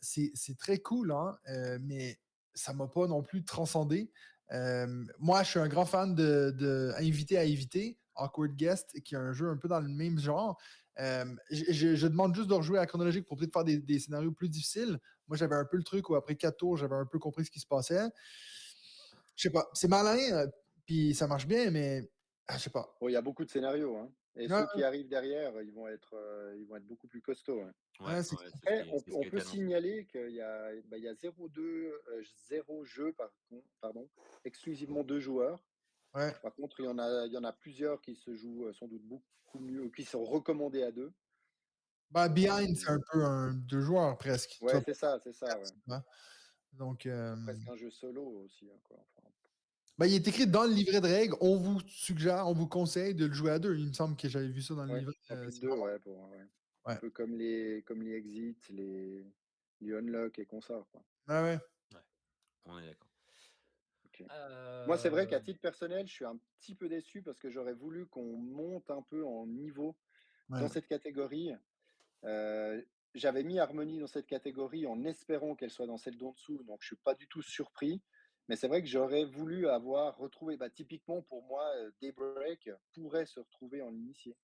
c'est très cool, hein, mais ça ne m'a pas non plus transcendé. Moi, je suis un grand fan de Invité à éviter, Awkward Guest, qui est un jeu un peu dans le même genre. Je demande juste de rejouer à Chronologique pour peut-être faire des scénarios plus difficiles. Moi, j'avais un peu le truc où après 4 tours, j'avais un peu compris ce qui se passait. Je sais pas, c'est malin, puis ça marche bien, mais je sais pas.
Bon, il y a beaucoup de scénarios, hein. Et
Ouais,
ceux qui arrivent derrière, ils vont être beaucoup plus costauds, ouais.
Ouais,
ouais, c'est
c'est
Après,
c'est ce qui
on
a
peut
été annoncé.
signaler qu'il y a 0 jeu, pardon, exclusivement 2 joueurs.
ouais.
Par contre, il y en a plusieurs qui se jouent sans doute beaucoup mieux, qui sont recommandés à 2.
Bah, Behind, c'est
Euh,
un peu un deux joueurs presque. Tu
ouais,
vas pas
c'est ça, ouais.
hein. Donc,
C'est presque un jeu solo aussi, hein, quoi. Enfin,
bah, il est écrit dans le livret de règles. On vous suggère, on vous conseille de le jouer à deux. Il me semble que j'avais vu ça dans le
ouais,
livret.
pas plus de
C'est
2,
vraiment.
ouais, un
Ouais.
peu comme les exits, les unlock et consorts, quoi.
Ouais, ouais.
Ouais, on est d'accord.
Ok. Moi, c'est vrai
Euh,
qu'à titre personnel, je suis un petit peu déçu parce que j'aurais voulu qu'on monte un peu en niveau dans
Ouais.
cette catégorie. Euh, J'avais mis Harmony dans cette catégorie en espérant qu'elle soit dans celle d'en dessous, donc je suis pas du tout surpris. Mais c'est vrai que j'aurais voulu avoir retrouvé, bah, typiquement pour moi, Daybreak pourrait se retrouver en initié.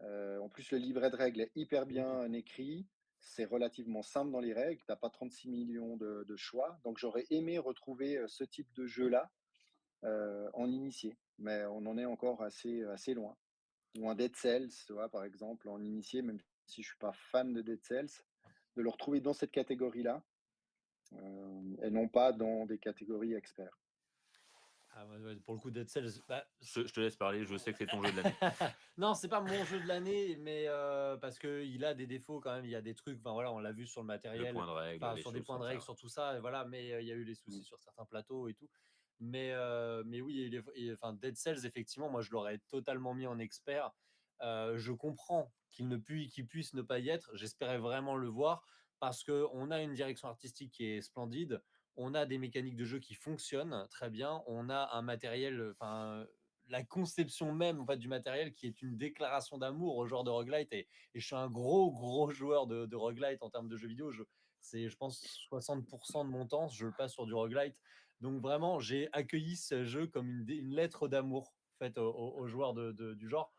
En plus, le livret de règles est hyper
oui.
bien écrit. C'est relativement simple dans les règles. Tu n'as pas 36 millions de choix. Donc, j'aurais aimé retrouver ce type de jeu-là en initié. Mais on en est encore assez loin. Ou un Dead Cells, tu vois, par exemple, en initié, même si je suis pas fan de Dead Cells, de le retrouver dans cette catégorie-là et non pas dans des catégories experts.
Ah, ouais, pour le coup, Dead Cells, bah,
Je te laisse parler, je sais que c'est ton jeu de l'année.
non, c'est pas mon jeu de l'année, mais parce que il a des défauts quand même. Il y a des trucs, enfin voilà, on l'a vu sur le
Le
matériel,
point de règle,
enfin
les
sur des
choses
points de
comme
règle,
ça.
sur tout ça, et voilà. Mais il y a eu des
Mm.
soucis sur certains plateaux et tout. Mais oui, enfin Dead Cells, effectivement, moi je l'aurais totalement mis en expert. Je comprends qu'il puisse ne pas y être. J'espérais vraiment le voir parce que on a une direction artistique qui est splendide. On a des mécaniques de jeu qui fonctionnent très bien. On a un matériel, enfin la conception même en fait, du matériel qui est une déclaration d'amour au genre de roguelite. Et je suis un gros joueur de roguelite en termes de jeux vidéo. Je pense, 60% de mon temps, je le passe sur du roguelite. Donc vraiment, j'ai accueilli ce jeu comme une lettre d'amour faites aux joueurs du genre.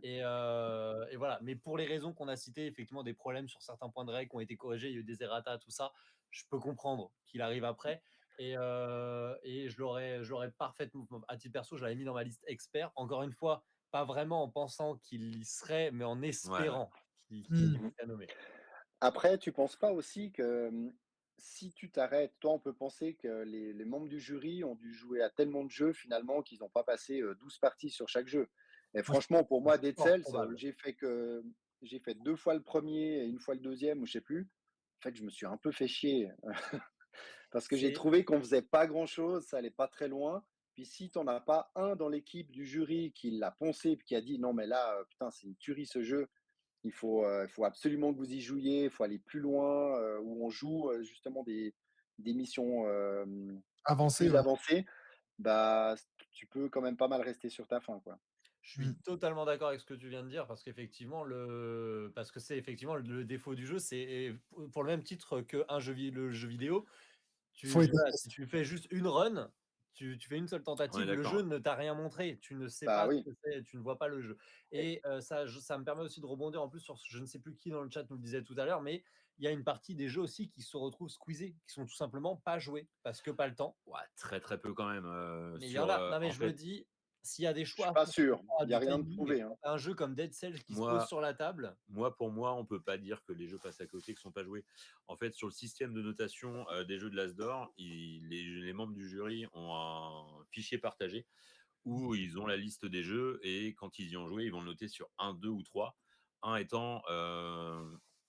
Et voilà. Mais pour les raisons qu'on a citées, effectivement, des problèmes sur certains points de règle qui ont été corrigés, il y a eu des errata, tout ça, je peux comprendre qu'il arrive après. Et je l'aurais parfaitement, à titre perso, je l'avais mis dans ma liste expert. Encore une fois, pas vraiment en pensant qu'il y serait, mais en
Ouais, ouais.
espérant qu'il serait nommé.
Après, tu penses pas aussi que si tu t'arrêtes, toi, on peut penser que les membres du jury ont dû jouer à tellement de jeux finalement qu'ils n'ont pas passé 12 parties sur chaque jeu. Et
Moi,
franchement, pour moi, Dead
Fort
Cells, où
probable.
j'ai fait 2 fois le premier et 1 fois le deuxième, ou je sais plus. En fait, je me suis un peu fait chier parce que j'ai
C'est
trouvé qu'on faisait pas grand-chose, ça allait pas très loin. Puis si tu en as pas un dans l'équipe du jury qui l'a poncé puis qui a dit non mais là, putain, c'est une tuerie ce jeu, il faut absolument que vous y jouiez, il faut aller plus loin, où on joue justement des missions
avancé,
plus
ouais.
avancées, bah, tu peux quand même pas mal rester sur ta faim, quoi.
Je suis totalement d'accord avec ce que tu viens de dire parce qu'effectivement, parce que c'est effectivement le défaut du jeu, c'est pour le même titre que le jeu vidéo.
Faut être
Voilà, si
honnête.
tu fais juste une run, tu fais une seule
On est
tentative, le
d'accord.
jeu ne t'a rien montré. Tu ne sais
Bah
pas ce
oui.
que c'est, tu ne vois pas le jeu. Et ça me permet aussi de rebondir en plus sur, je ne sais plus qui dans le chat nous le disait tout à l'heure, mais il y a une partie des jeux aussi qui se retrouvent squeezés, qui sont tout simplement pas joués parce que pas le temps.
Ouais, très très peu quand même.
Mais il y en a. Non, mais
En
je me
fait,
dis, s'il y a des
Je suis
choix à
pas
faire par
sûr,
rapport à
il y a
du
rien de
timing,
prouvé, hein.
quand t'as un jeu comme Dead Cells qui se pose
moi,
sur la table,
pour moi, on peut pas dire que les jeux passent à côté, qui sont pas joués. En fait, sur le système de notation des jeux de l'Asdor, les membres du jury ont un fichier partagé où ils ont la liste des jeux et quand ils y ont joué, ils vont le noter sur 1, 2 ou 3. 1 étant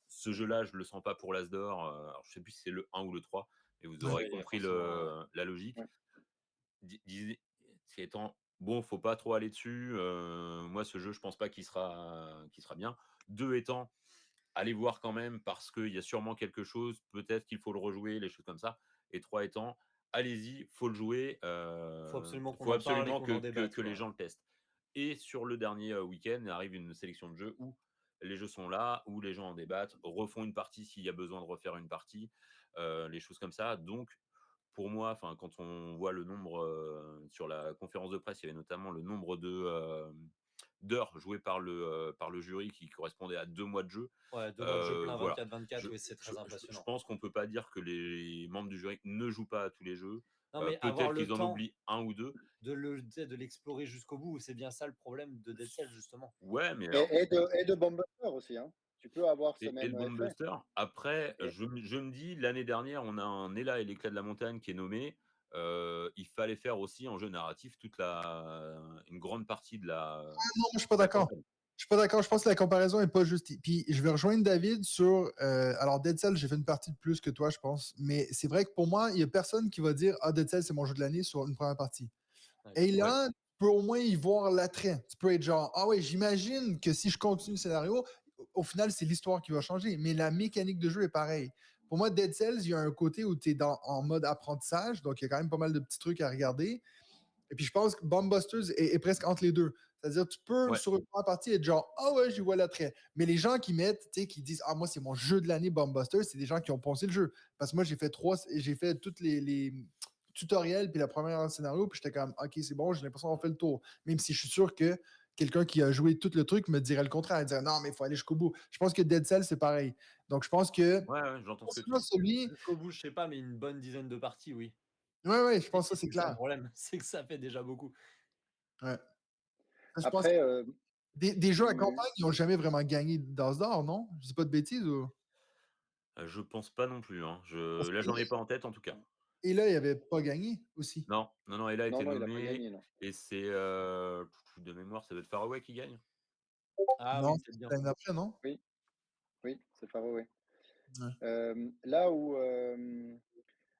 ce jeu-là, je le sens pas pour l'Asdor. Alors, je sais plus si c'est le 1 ou le 3, mais vous
Ouais.
aurez
il y a
compris
forcément.
la logique.
Ouais.
C'est étant bon, faut pas trop aller dessus. Moi, ce jeu, je pense pas qu'il sera bien. 2 étant, allez voir quand même parce qu'il y a sûrement quelque chose. Peut-être qu'il faut le rejouer, les choses comme ça. Et 3 étant, allez-y, faut le jouer.
Faut absolument qu'on
Faut
en parle et
absolument
qu'on en débatte,
que les
quoi.
gens le testent. Et sur le dernier week-end, arrive une sélection de jeux où les jeux sont là, où les gens en débattent, refont une partie s'il y a besoin de refaire une partie, les choses comme ça. Donc, pour moi, enfin, quand on voit le nombre sur la conférence de presse, il y avait notamment le nombre d'heures jouées par le jury qui correspondait à 2 mois de jeu.
Ouais, 2 mois de jeu plein,
Voilà.
24-24, oui, c'est
Je
très impressionnant.
pense qu'on peut pas dire que les membres du jury ne jouent pas à tous les jeux.
Non, mais avoir
Peut-être
le
qu'ils en
temps
oublient un ou deux.
de l'explorer jusqu'au bout, c'est bien ça le problème de Dead Cells, justement.
Ouais, mais
Et
alors,
de Bomb Buster aussi, hein. Tu peux avoir ce
et
même
le
effet.
Bombbuster. Après,
Et
je me dis, l'année dernière, on a un Ella et l'éclat de la montagne qui est nommé. Il fallait faire aussi en jeu narratif une grande partie de
Non, je suis pas
la
d'accord.
campagne.
Je suis pas d'accord. Je pense que la comparaison est pas juste. Puis je vais rejoindre David sur. Alors, Dead Cells, j'ai fait une partie de plus que toi, je pense. Mais c'est vrai que pour moi, il y a personne qui va dire Ah, Dead Cells, c'est mon jeu de l'année sur une première partie.
Ouais.
Et là, tu peux au moins y voir l'attrait. Tu peux être genre Ah ouais, j'imagine que si je continue le scénario, au final, c'est l'histoire qui va changer. Mais la mécanique de jeu est pareille. Pour moi, Dead Cells, il y a un côté où tu es en mode apprentissage. Donc, il y a quand même pas mal de petits trucs à regarder. Et puis, je pense que Bomb Busters est presque entre les deux. C'est-à-dire, tu peux,
Ouais.
sur une première partie, être genre, ah ouais, j'y vois l'attrait. Mais les gens qui mettent, tu sais, qui disent, ah, moi, c'est mon jeu de l'année, Bomb Busters, c'est des gens qui ont poncé le jeu. Parce que moi, j'ai fait tous les tutoriels, puis la première scénario, puis j'étais comme, ok, c'est bon, j'ai l'impression qu'on fait le tour. Même si je suis sûr que quelqu'un qui a joué tout le truc me dirait le contraire. Il dirait, non, mais il faut aller jusqu'au bout. Je pense que Dead Cell, c'est pareil. Donc, je pense que,
Ouais, j'entends ce que tu
forcément,
dis.
celui.
Jusqu'au bout, je sais pas, mais une bonne dizaine de parties, oui.
Ouais, je
Et
pense que ça, c'est
c'est ça le
clair.
problème, c'est que ça fait déjà beaucoup.
Ouais. Ça, je pense
après,
des jeux à campagne, ils n'ont jamais vraiment gagné d'As d'or, non? Je dis pas de bêtises. Ou...
Je pense pas non plus. Hein.
Parce
Là,
que
j'en ai pas en tête en tout cas.
et là, il n'avait pas gagné aussi.
Non, elle a
non,
été
non, il a pas
nommée
gagné, non.
et c'est de mémoire, ça doit être Faraway qui gagne.
Ah
Non,
oui,
c'est
peut-être bien.
l'année d'après, non?
Oui, oui, c'est Faroé.
Ouais.
Là où,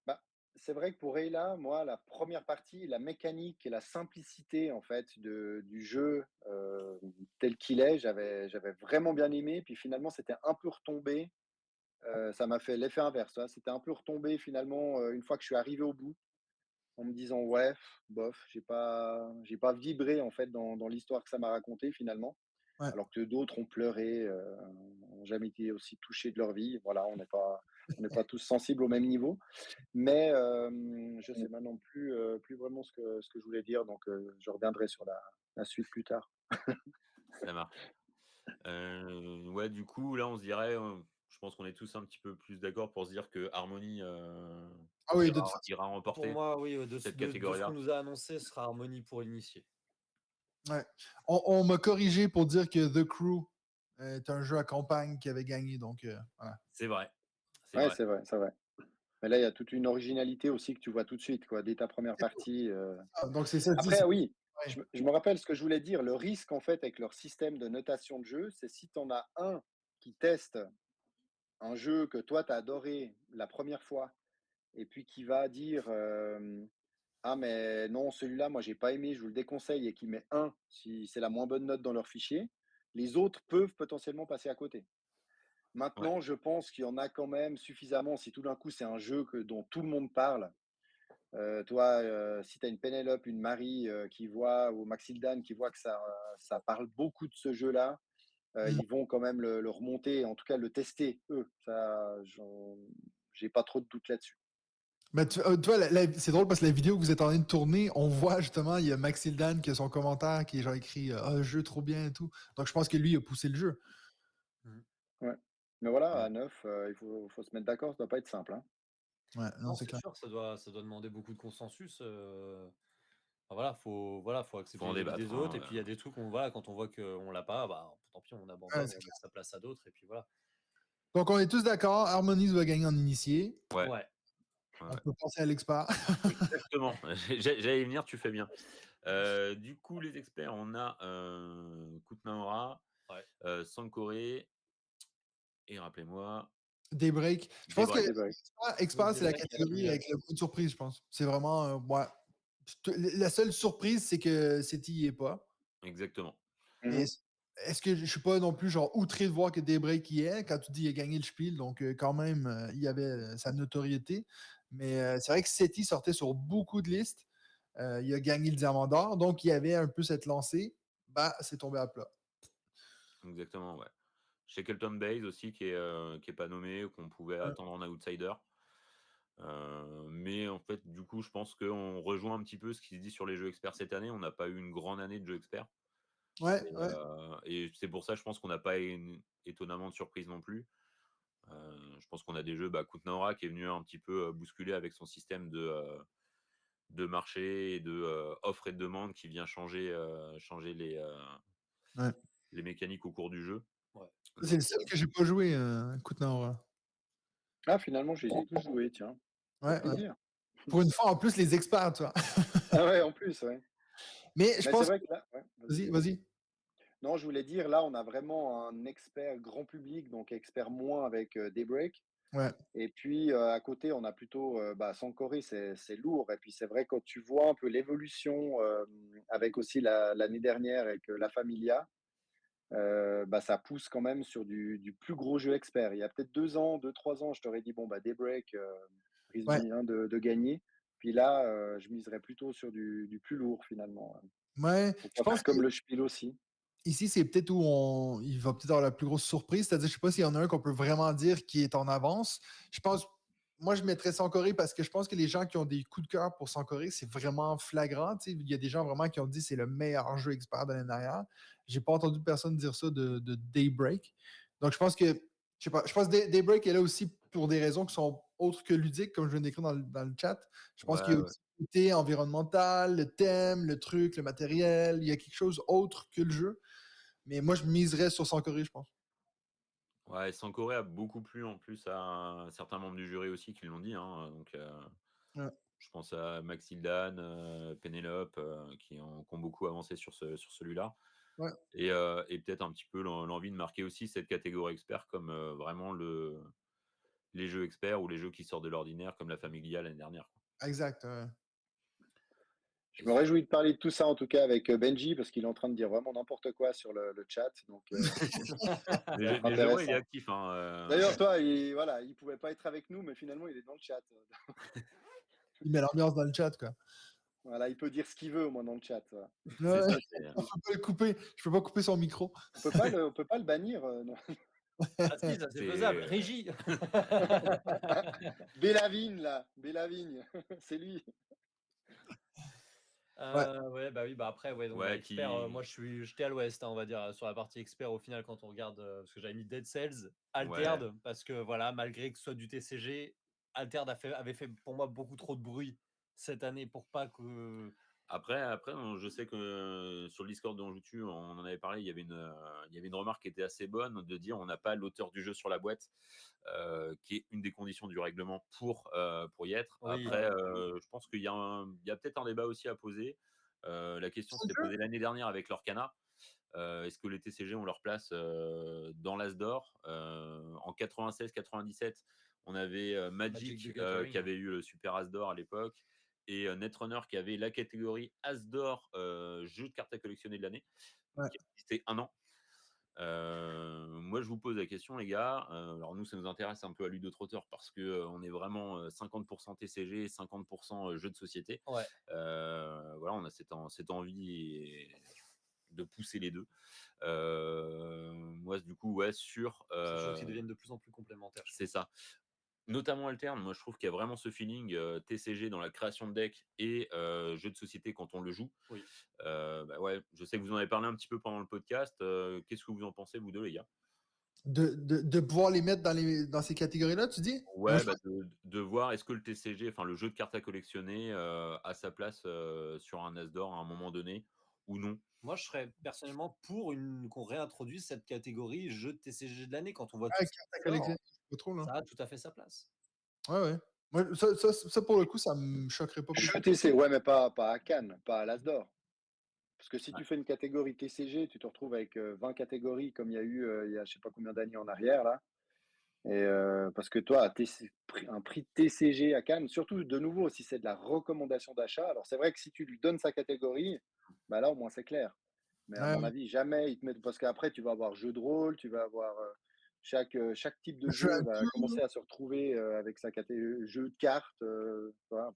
bah, c'est vrai que pour Ayla, moi, la première partie, la mécanique et la simplicité en fait du jeu tel qu'il est, j'avais vraiment bien aimé. Puis finalement, c'était un peu retombé. Ça m'a fait l'effet inverse. Tu vois. C'était un peu retombé finalement une fois que je suis arrivé au bout, en me disant ouais, bof, j'ai pas vibré en fait dans l'histoire que ça m'a raconté finalement.
Ouais.
alors que d'autres ont pleuré, n'ont jamais été aussi touchés de leur vie. Voilà, on n'est pas tous sensibles au même niveau. Mais je sais maintenant plus vraiment ce que je voulais dire, donc je reviendrai sur la suite plus tard.
Ça marche. Ouais, du coup, là, on se dirait, je pense qu'on est tous un petit peu plus d'accord pour se dire que Harmony
Ah oui, de toute façon.
ira
Pour
remporter
moi, oui,
cette
de ce
catégorie-là.
qu'on nous a annoncé, ce sera Harmony pour l'initié.
Ouais. On m'a corrigé pour dire que The Crew est un jeu à campagne qui avait gagné. Donc, voilà.
C'est vrai. C'est
Ouais,
vrai.
c'est vrai, c'est vrai. Mais là, il y a toute une originalité aussi que tu vois tout de suite, quoi, dès ta première partie.
Ah, donc, c'est ça.
Après, oui,
Ouais.
je me rappelle ce que je voulais dire. Le risque, en fait, avec leur système de notation de jeu, c'est si tu en as un qui teste un jeu que toi, tu as adoré la première fois, et puis qui va dire ah, mais non, celui-là, moi, j'ai pas aimé, je vous le déconseille, et qui met un si c'est la moins bonne note dans leur fichier, les autres peuvent potentiellement passer à côté.
Ouais.
Maintenant, je pense qu'il y en a quand même suffisamment. Si tout d'un coup, c'est un jeu dont tout le monde parle, toi, si tu as une Pénélope, une Marie qui voit, ou Maxildan qui voit que ça parle beaucoup de ce jeu-là,
Mm.
ils vont quand même le remonter, en tout cas le tester, eux. Ça, j'ai pas trop de doute là-dessus.
Mais tu vois, c'est drôle parce que la vidéo que vous êtes en train de tourner, on voit justement, il y a Maxildan qui a son commentaire qui est genre écrit Ah, jeu trop bien et tout. Donc, je pense que lui, il a poussé le jeu.
Ouais. Mais voilà, à
Mm.
9, il faut se mettre d'accord, ça doit pas être simple, hein.
Ouais, non,
Non,
c'est
c'est
clair.
sûr, ça doit demander beaucoup de consensus. Enfin, voilà, faut accepter
Faut en
les avis des
débattre,
autres.
hein,
Et puis il y a des trucs, voilà, quand on voit qu'on l'a pas, bah, tant pis, on
Ouais,
abandonne,
c'est
on
clair.
laisse sa place à d'autres. Et puis voilà.
Donc, on est tous d'accord. Harmonies va gagner en initié.
Ouais.
Ouais.
On peut penser à l'expert.
Exactement. J'allais y venir, tu fais bien. Du coup, les experts, on a Kutnaora, Sankoré, et rappelez-moi,
Daybreak. Je pense que
Daybreak.
expert, c'est la
Daybreak, il y a
catégorie avec le coup de surprise, je pense. C'est vraiment. Ouais. La seule surprise, c'est que City y est pas.
Exactement.
Mais est-ce que je suis pas non plus genre outré de voir que Daybreak y est quand tu dis qu'il a gagné le Spiel, donc quand même, il y avait sa notoriété. Mais c'est vrai que City sortait sur beaucoup de listes. Il a gagné le Diamant d'Or, donc il y avait un peu cette lancée. Bah, c'est tombé à plat.
Exactement, ouais. Shackleton Base aussi, qui est pas nommé, qu'on pouvait
Ouais.
attendre en outsider. Mais en fait, du coup, je pense qu'on rejoint un petit peu ce qui se dit sur les jeux experts cette année. On n'a pas eu une grande année de jeux experts.
Ouais,
Et,
ouais.
et c'est pour ça, je pense qu'on n'a pas étonnamment de surprise non plus. Je pense qu'on a des jeux, Kutnaora qui est venu un petit peu bousculer avec son système de marché et de offre et de demande qui vient changer
Ouais.
les mécaniques au cours du jeu.
Ouais.
C'est le seul que j'ai pas joué, Kutnaora.
Ah, finalement, j'ai tous joué, tiens. Ça fait
Ouais, ouais.
plaisir.
Pour une fois, en plus, les experts, tu vois.
Ah ouais, en plus, ouais.
Mais je
Mais c'est
pense.
vrai que là, ouais,
Vas-y, vas-y.
Non, je voulais dire, là, on a vraiment un expert grand public, donc expert moins avec Daybreak.
Ouais.
Et puis, à côté, on a plutôt Sankoré, c'est lourd. Et puis, c'est vrai, quand tu vois un peu l'évolution avec aussi l'année dernière avec La Familia, ça pousse quand même sur du plus gros jeu expert. Il y a peut-être 2 ans, 3 ans, je t'aurais dit, bon, Daybreak risque
Ouais.
bien de gagner. Puis là, je miserais plutôt sur du plus lourd, finalement.
Ouais. Je
Pourquoi
pense
faire
que
comme le Spiel aussi?
ici, c'est peut-être où il va peut-être avoir la plus grosse surprise. C'est-à-dire, je sais pas s'il y en a un qu'on peut vraiment dire qui est en avance. Je pense, moi, je mettrais Sankoré parce que je pense que les gens qui ont des coups de cœur pour Sankoré, c'est vraiment flagrant. Tu sais, il y a des gens vraiment qui ont dit que c'est le meilleur jeu expert de l'année dernière. J'ai pas entendu personne dire ça de Daybreak. Donc, je pense que, je sais pas, je pense que Daybreak est là aussi pour des raisons qui sont autres que ludiques, comme je viens d'écrire dans le chat. Je pense qu'il y a aussi le côté environnemental, le thème, le truc, le matériel. Il y a quelque chose autre que le jeu. Mais moi, je miserais sur Sankoré, je pense.
Ouais, Sankoré a beaucoup plu en plus à certains membres du jury aussi qui l'ont dit, hein. Donc,
Ouais.
je pense à Maxildan, Pénélope, qui ont beaucoup avancé sur celui-là.
Ouais.
Et peut-être un petit peu l'envie de marquer aussi cette catégorie expert comme vraiment les jeux experts ou les jeux qui sortent de l'ordinaire comme la Familia l'année dernière.
Exact.
Je me réjouis de parler de tout ça, en tout cas, avec Benji, parce qu'il est en train de dire vraiment n'importe quoi sur le chat. Donc, ça va être
Mais je vois, il est
intéressant.
actif, hein.
D'ailleurs, toi, il pouvait pas être avec nous, mais finalement, il est dans le chat.
Il met l'ambiance dans le chat, quoi.
Voilà, il peut dire ce qu'il veut, moi, dans le chat. Voilà.
Ouais,
C'est ça,
on peut pas le couper. Je peux pas couper son micro.
On peut pas le bannir. Non.
Ah si, ça c'est faisable.
c'est-
Régie.
Bélavigne, là. Bélavigne. C'est lui.
Ouais.
Ouais, bah oui, bah après, ouais, donc bah,
Ouais,
expert, moi j'étais à l'ouest, hein, on va dire, sur la partie expert au final quand on regarde, parce que j'avais mis Dead Cells, Altered, parce que voilà, malgré que ce soit du TCG, Altered avait fait pour moi beaucoup trop de bruit cette année pour pas que.
Après, je sais que sur le Discord dont on joue dessus, on en avait parlé, il y avait une remarque qui était assez bonne de dire on n'a pas l'auteur du jeu sur la boîte, qui est une des conditions du règlement pour y être.
Oui.
Après, je pense qu'il y a peut-être un débat aussi à poser. La question s'était posée l'année dernière avec l'Orcana. Est-ce que les TCG ont leur place dans l'Asdor En 96-97, on avait
Magic
Magic
the Gathering.
qui avait eu le Super Asdor à l'époque et Netrunner qui avait la catégorie Asdor jeu de cartes à collectionner de l'année,
Ouais.
qui a existé un an. Moi, je vous pose la question, les gars. Alors, nous, ça nous intéresse un peu à Ludo Trotter parce que on est vraiment 50% TCG, 50% jeux de société.
Ouais.
Voilà, on a cette envie de pousser les deux. Moi, du coup, ouais, sur.
C'est des choses qui deviennent de plus en plus complémentaires.
C'est ça. Notamment Alterne, moi je trouve qu'il y a vraiment ce feeling TCG dans la création de deck et jeu de société quand on le joue.
Oui.
Bah ouais, je sais que vous en avez parlé un petit peu pendant le podcast. Qu'est-ce que vous en pensez, vous deux, les gars?
De pouvoir les mettre dans ces catégories-là, tu dis?
Ouais, bah de voir est-ce que le TCG, enfin le jeu de cartes à collectionner, a sa place sur un As-d'or à un moment donné ou non.
Moi, je serais personnellement pour qu'on réintroduise cette catégorie jeu de TCG de l'année quand on voit
Ouais,
tout
carte à collectionner, pas trop, là.
ça a tout à fait sa place.
Ouais, ouais. Moi, ça, pour le coup, ça me choquerait pas plus.
Jeu TCG, ouais, mais pas à Cannes, pas à l'Asdor. Parce que si
Ouais.
tu fais une catégorie TCG, tu te retrouves avec 20 catégories comme il y a eu il y a je sais pas combien d'années en arrière là. Et parce que toi, un prix TCG à Cannes, surtout de nouveau, si c'est de la recommandation d'achat, alors c'est vrai que si tu lui donnes sa catégorie, bah là au moins c'est clair. Mais à
Ouais,
mon
ouais.
avis, jamais ils te mettent. Parce qu'après, tu vas avoir jeu de rôle, tu vas avoir. Chaque type de
Jeu
jeu
à
va
deux,
commencer à se retrouver avec sa catégorie jeu de cartes. Voilà.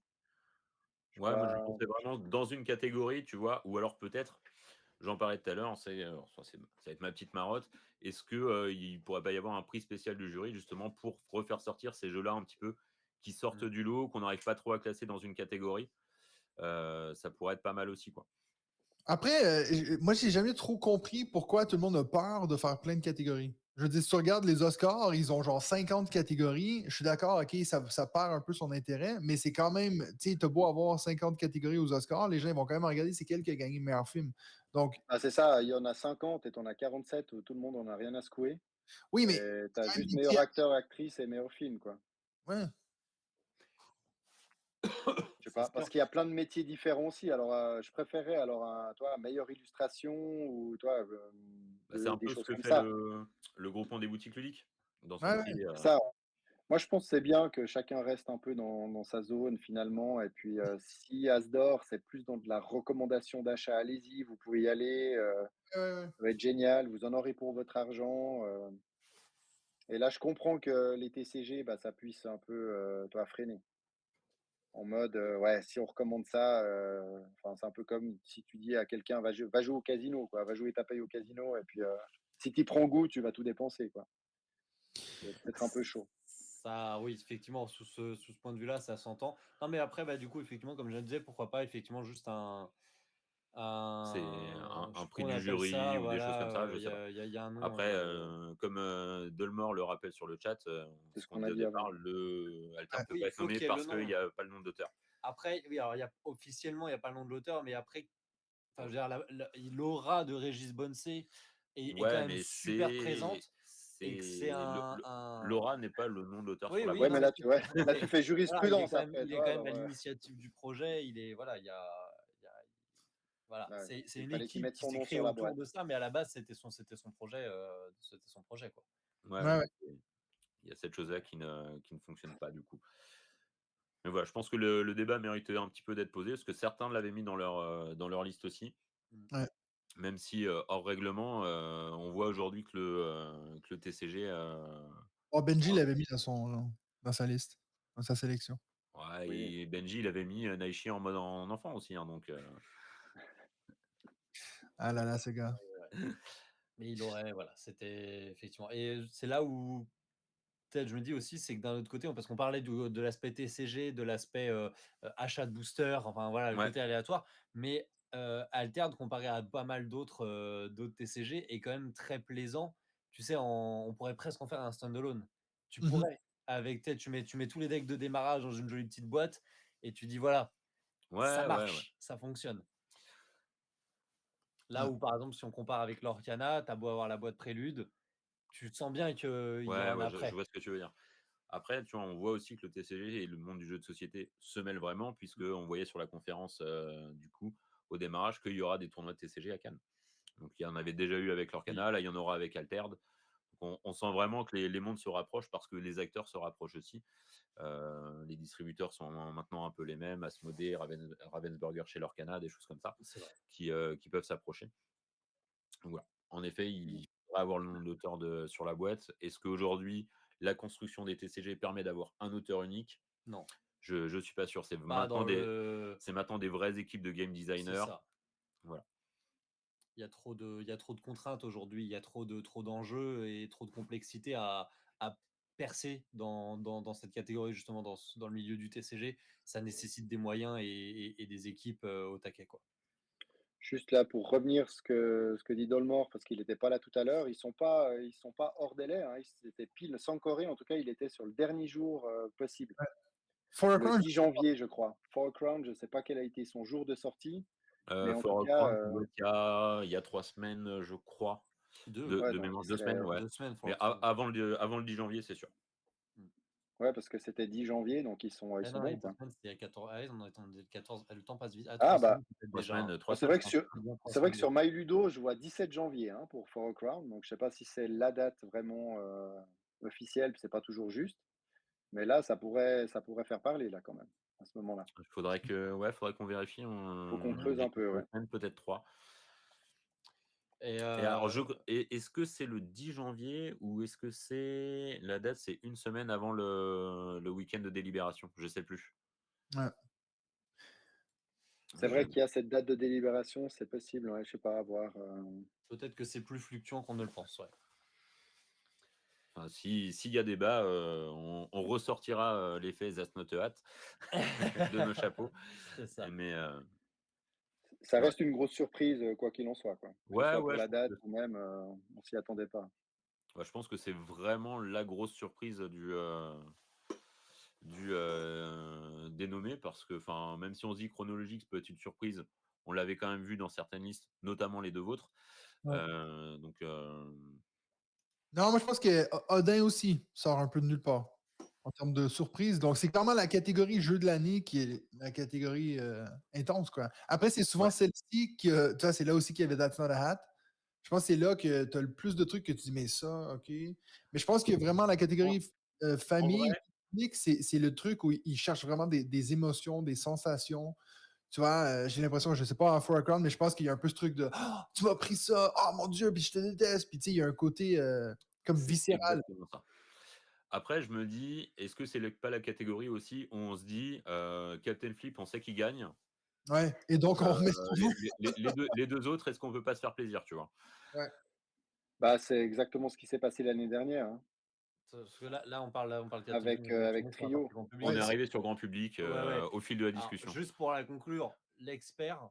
Je sais
Ouais, moi je le
pas.
pensais vraiment dans une catégorie, tu vois, ou alors peut-être, j'en parlais tout à l'heure, ça va être ma petite marotte. Est-ce que il pourrait pas y avoir un prix spécial du jury justement pour refaire sortir ces jeux-là un petit peu qui sortent du lot, qu'on n'arrive pas trop à classer dans une catégorie? Ça pourrait être pas mal aussi, quoi.
Après, moi, j'ai jamais trop compris pourquoi tout le monde a peur de faire plein de catégories. Je veux dire, si tu regardes les Oscars, ils ont genre 50 catégories. Je suis d'accord, OK, ça perd un peu son intérêt, mais c'est quand même, tu sais, t'as beau avoir 50 catégories aux Oscars, les gens ils vont quand même regarder c'est quel qui a gagné le meilleur film. Donc,
Ah, c'est ça, il y en a 50 et tu en as 47 où tout le monde en a rien à secouer.
oui, mais
Et tu
c'est
as
quand même
juste
des
meilleur
tiers.
acteur, actrice et meilleur film, quoi.
Ouais.
Je sais pas, parce qu'il y a plein de métiers différents aussi. Alors, je préférais toi, meilleure illustration ou toi,
Bah, c'est un
des
peu ce
choses
que
comme
fait
ça.
le groupement des boutiques ludiques dans son
Ouais,
prix.
Ça, moi, je pense que c'est bien que chacun reste un peu dans sa zone finalement. Et puis, si Asdor, c'est plus dans de la recommandation d'achat, allez-y, vous pouvez y aller.
ouais, ouais.
Ça va être génial, vous en aurez pour votre argent. Et là, je comprends que les TCG, bah, ça puisse un peu toi, freiner. En mode, ouais, si on recommande ça, enfin, c'est un peu comme si tu dis à quelqu'un: va jouer au casino», quoi, va jouer ta paye au casino et puis, si tu y prends goût, tu vas tout dépenser, quoi. C'est peut-être un peu chaud.
Ça, oui, effectivement, sous ce point de vue-là, ça s'entend. Non, mais après, bah, du coup, effectivement, comme je le disais, pourquoi pas, effectivement, juste
C'est
je
un
sais pas
prix
comment on
du
appelle
jury
ça,
ou des choses comme ça,
voilà,
je sais pas.
il y a un nom.
Après, comme Dolmore le rappelle sur le chat,
C'est
ce
ce
qu'on
qu'on a
dit au
dit avant.
départ, le Alter ne peut
Oui,
pas
il
être
faut
nommé
qu'il y ait le
parce qu'il
nom.
n'y a pas le nom d'auteur.
Après, oui, alors, officiellement, il n'y a pas le nom de l'auteur, mais après, enfin, je veux dire, l'aura de Régis Bonnecé est quand
Ouais,
même
mais
super présente et que c'est
Laura n'est pas le nom de l'auteur
Oui,
sur la
oui,
Ouais,
boîte.
non,
mais
mais
là,
tout à
là,
fait.
tu fais
Voilà,
jurisprudence après,
il
tu
est
vois?
quand même
Alors,
à l'initiative du projet. Il est, voilà, il y a- voilà,
ouais,
c'est
il
une
fallait qu'il
équipe
mette
qui
son
s'est
nom
créée
sur la
autour
boîte.
de ça, mais à la base, c'était son projet, quoi.
Ouais,
Ouais, ouais.
il y a cette chose-là qui ne fonctionne pas du coup. Mais voilà, je pense que le débat méritait un petit peu d'être posé parce que certains l'avaient mis dans leur liste aussi.
Ouais.
Même si hors règlement, on voit aujourd'hui que le TCG.
Oh, Benji l'avait mis dans sa liste, dans sa sélection.
Ouais,
Oui.
et Benji, il avait mis Naishi en mode en enfant aussi, hein, donc
Ah là là, ces gars.
Mais il aurait, voilà, c'était effectivement. Et c'est là où peut-être je me dis aussi, c'est que d'un autre côté, parce qu'on parlait de l'aspect TCG, de l'aspect achat de booster, enfin voilà, le
ouais,
côté aléatoire, mais Altered comparé à pas mal d'autres TCG est quand même très plaisant. Tu sais, on pourrait presque en faire un standalone. Tu
Mhm.
pourrais, avec peut-être, tu mets tous les decks de démarrage dans une jolie petite boîte et tu dis voilà, ça
ouais, ouais, ouais.
marche, ça fonctionne. Là
Ouais.
où, par exemple, si on compare avec l'Orcana, t'as beau avoir la boîte prélude, tu sens bien qu'il y a
Ouais,
un
ouais, je
après.
vois ce que tu veux dire. Après, tu vois, on voit aussi que le TCG et le monde du jeu de société se mêlent vraiment, puisqu'on voyait sur la conférence, du coup, au démarrage, qu'il y aura des tournois de TCG à Cannes. Donc, il y en avait déjà eu avec l'Orcana, là, il y en aura avec Altered. Donc, on sent vraiment que les mondes se rapprochent parce que les acteurs se rapprochent aussi. Les distributeurs sont maintenant un peu les mêmes, Asmodée, Ravensburger chez l'Orcana, des choses comme ça,
C'est vrai.
qui peuvent s'approcher. Donc voilà. En effet, il faudra avoir le nombre d'auteurs sur la boîte. Est-ce qu'aujourd'hui, la construction des TCG permet d'avoir un auteur unique?
Non,
Je ne suis pas sûr. C'est
pas dans
maintenant des vraies équipes de game
C'est
designers.
ça.
Voilà.
Il y a trop de contraintes aujourd'hui, il y a trop d'enjeux et trop de complexité à percer dans cette catégorie, justement, dans le milieu du TCG. Ça nécessite des moyens et des équipes au taquet, quoi.
Juste là pour revenir ce que dit Dolmore, parce qu'il n'était pas là tout à l'heure, ils sont pas hors délai, hein, ils étaient pile sans Corée, en tout cas, il était sur le dernier jour possible.
For a
Le
Crown,
10 janvier, je crois. For a Crown, je ne sais pas quel a été son jour de sortie, mais en tout
For
cas,
Crown, ça doit être il y a 3 semaines, je crois.
Deux,
De
donc
mémoire,
il
2 semaines,
serait,
ouais.
2 semaines,
Mais
Crown.
avant le 10 janvier, c'est sûr.
ouais, parce que c'était 10 janvier, donc ils sont
Ah non,
bons,
les 2
quoi.
semaines, c'était à 14. Ah oui, on attendait le 14. Le temps passe vite. Ah,
Ah
3
bah,
semaines, peut-être
3
déjà, hein.
semaines,
moi,
3 semaines, je pense.
c'est vrai que sur MyLudo, je vois 17 janvier hein, pour For a Crown, donc je sais pas si c'est la date vraiment officielle, puis c'est pas toujours juste, mais là, ça pourrait faire parler, là, quand même, à ce moment-là.
Il faudrait qu'on vérifie.
Faut qu'on
On
creuse
dit
un peu,
2
ouais.
semaines, peut-être 3.
Et
Et alors, est-ce que c'est le 10 janvier ou est-ce que c'est la date, c'est une semaine avant le week-end de délibération? Je sais plus.
ouais.
C'est vrai qu'il y a cette date de délibération, c'est possible, ouais, je sais pas, à voir.
peut-être que c'est plus fluctuant qu'on ne le pense, ouais.
Enfin, s'il y a débat, on ressortira l'effet That's Not a Hat de nos chapeaux.
C'est ça.
Mais
Ça
ouais.
reste une grosse surprise, quoi qu'il en soit, quoi. Que ce
Ouais,
soit pour
ouais,
la date ou même, on s'y attendait pas.
je pense que c'est vraiment la grosse surprise du dénommé parce que, enfin, même si on se dit chronologique, ça peut être une surprise. On l'avait quand même vu dans certaines listes, notamment les deux vôtres.
Ouais.
Donc,
Non, moi je pense que Odin aussi sort un peu de nulle part en termes de surprise. Donc c'est clairement la catégorie jeu de l'année qui est la catégorie intense, quoi. Après, c'est souvent
Ouais.
celle-ci que, tu vois, c'est là aussi qu'il y avait That's Not a Hat. Je pense que c'est là que tu as le plus de trucs que tu dis, mais ça, OK. Mais je pense que vraiment la catégorie famille,
vrai,
c'est le truc où ils cherchent vraiment des émotions, des sensations. Tu vois, j'ai l'impression, je sais pas en For a Crown, mais je pense qu'il y a un peu ce truc de Ah, tu m'as pris ça, oh mon Dieu, puis je te déteste. Puis tu sais, il y a un côté comme
c'est
viscéral.
exactement ça. Après, je me dis, est-ce que c'est pas la catégorie aussi où on se dit, Captain Flip, on sait qu'il gagne.
Ouais, et donc on remet sur vous.
Les deux autres, est-ce qu'on veut pas se faire plaisir, tu vois?
Ouais.
Bah, c'est exactement ce qui s'est passé l'année dernière, hein,
Parce que là on parle Captain Flip,
avec,
mais on
avec
tourne sur la partie
Trio.
grand public.
On
Ouais,
est arrivé sur grand public
Ouais, ouais.
au fil de la
Alors,
discussion.
juste pour la conclure, l'expert,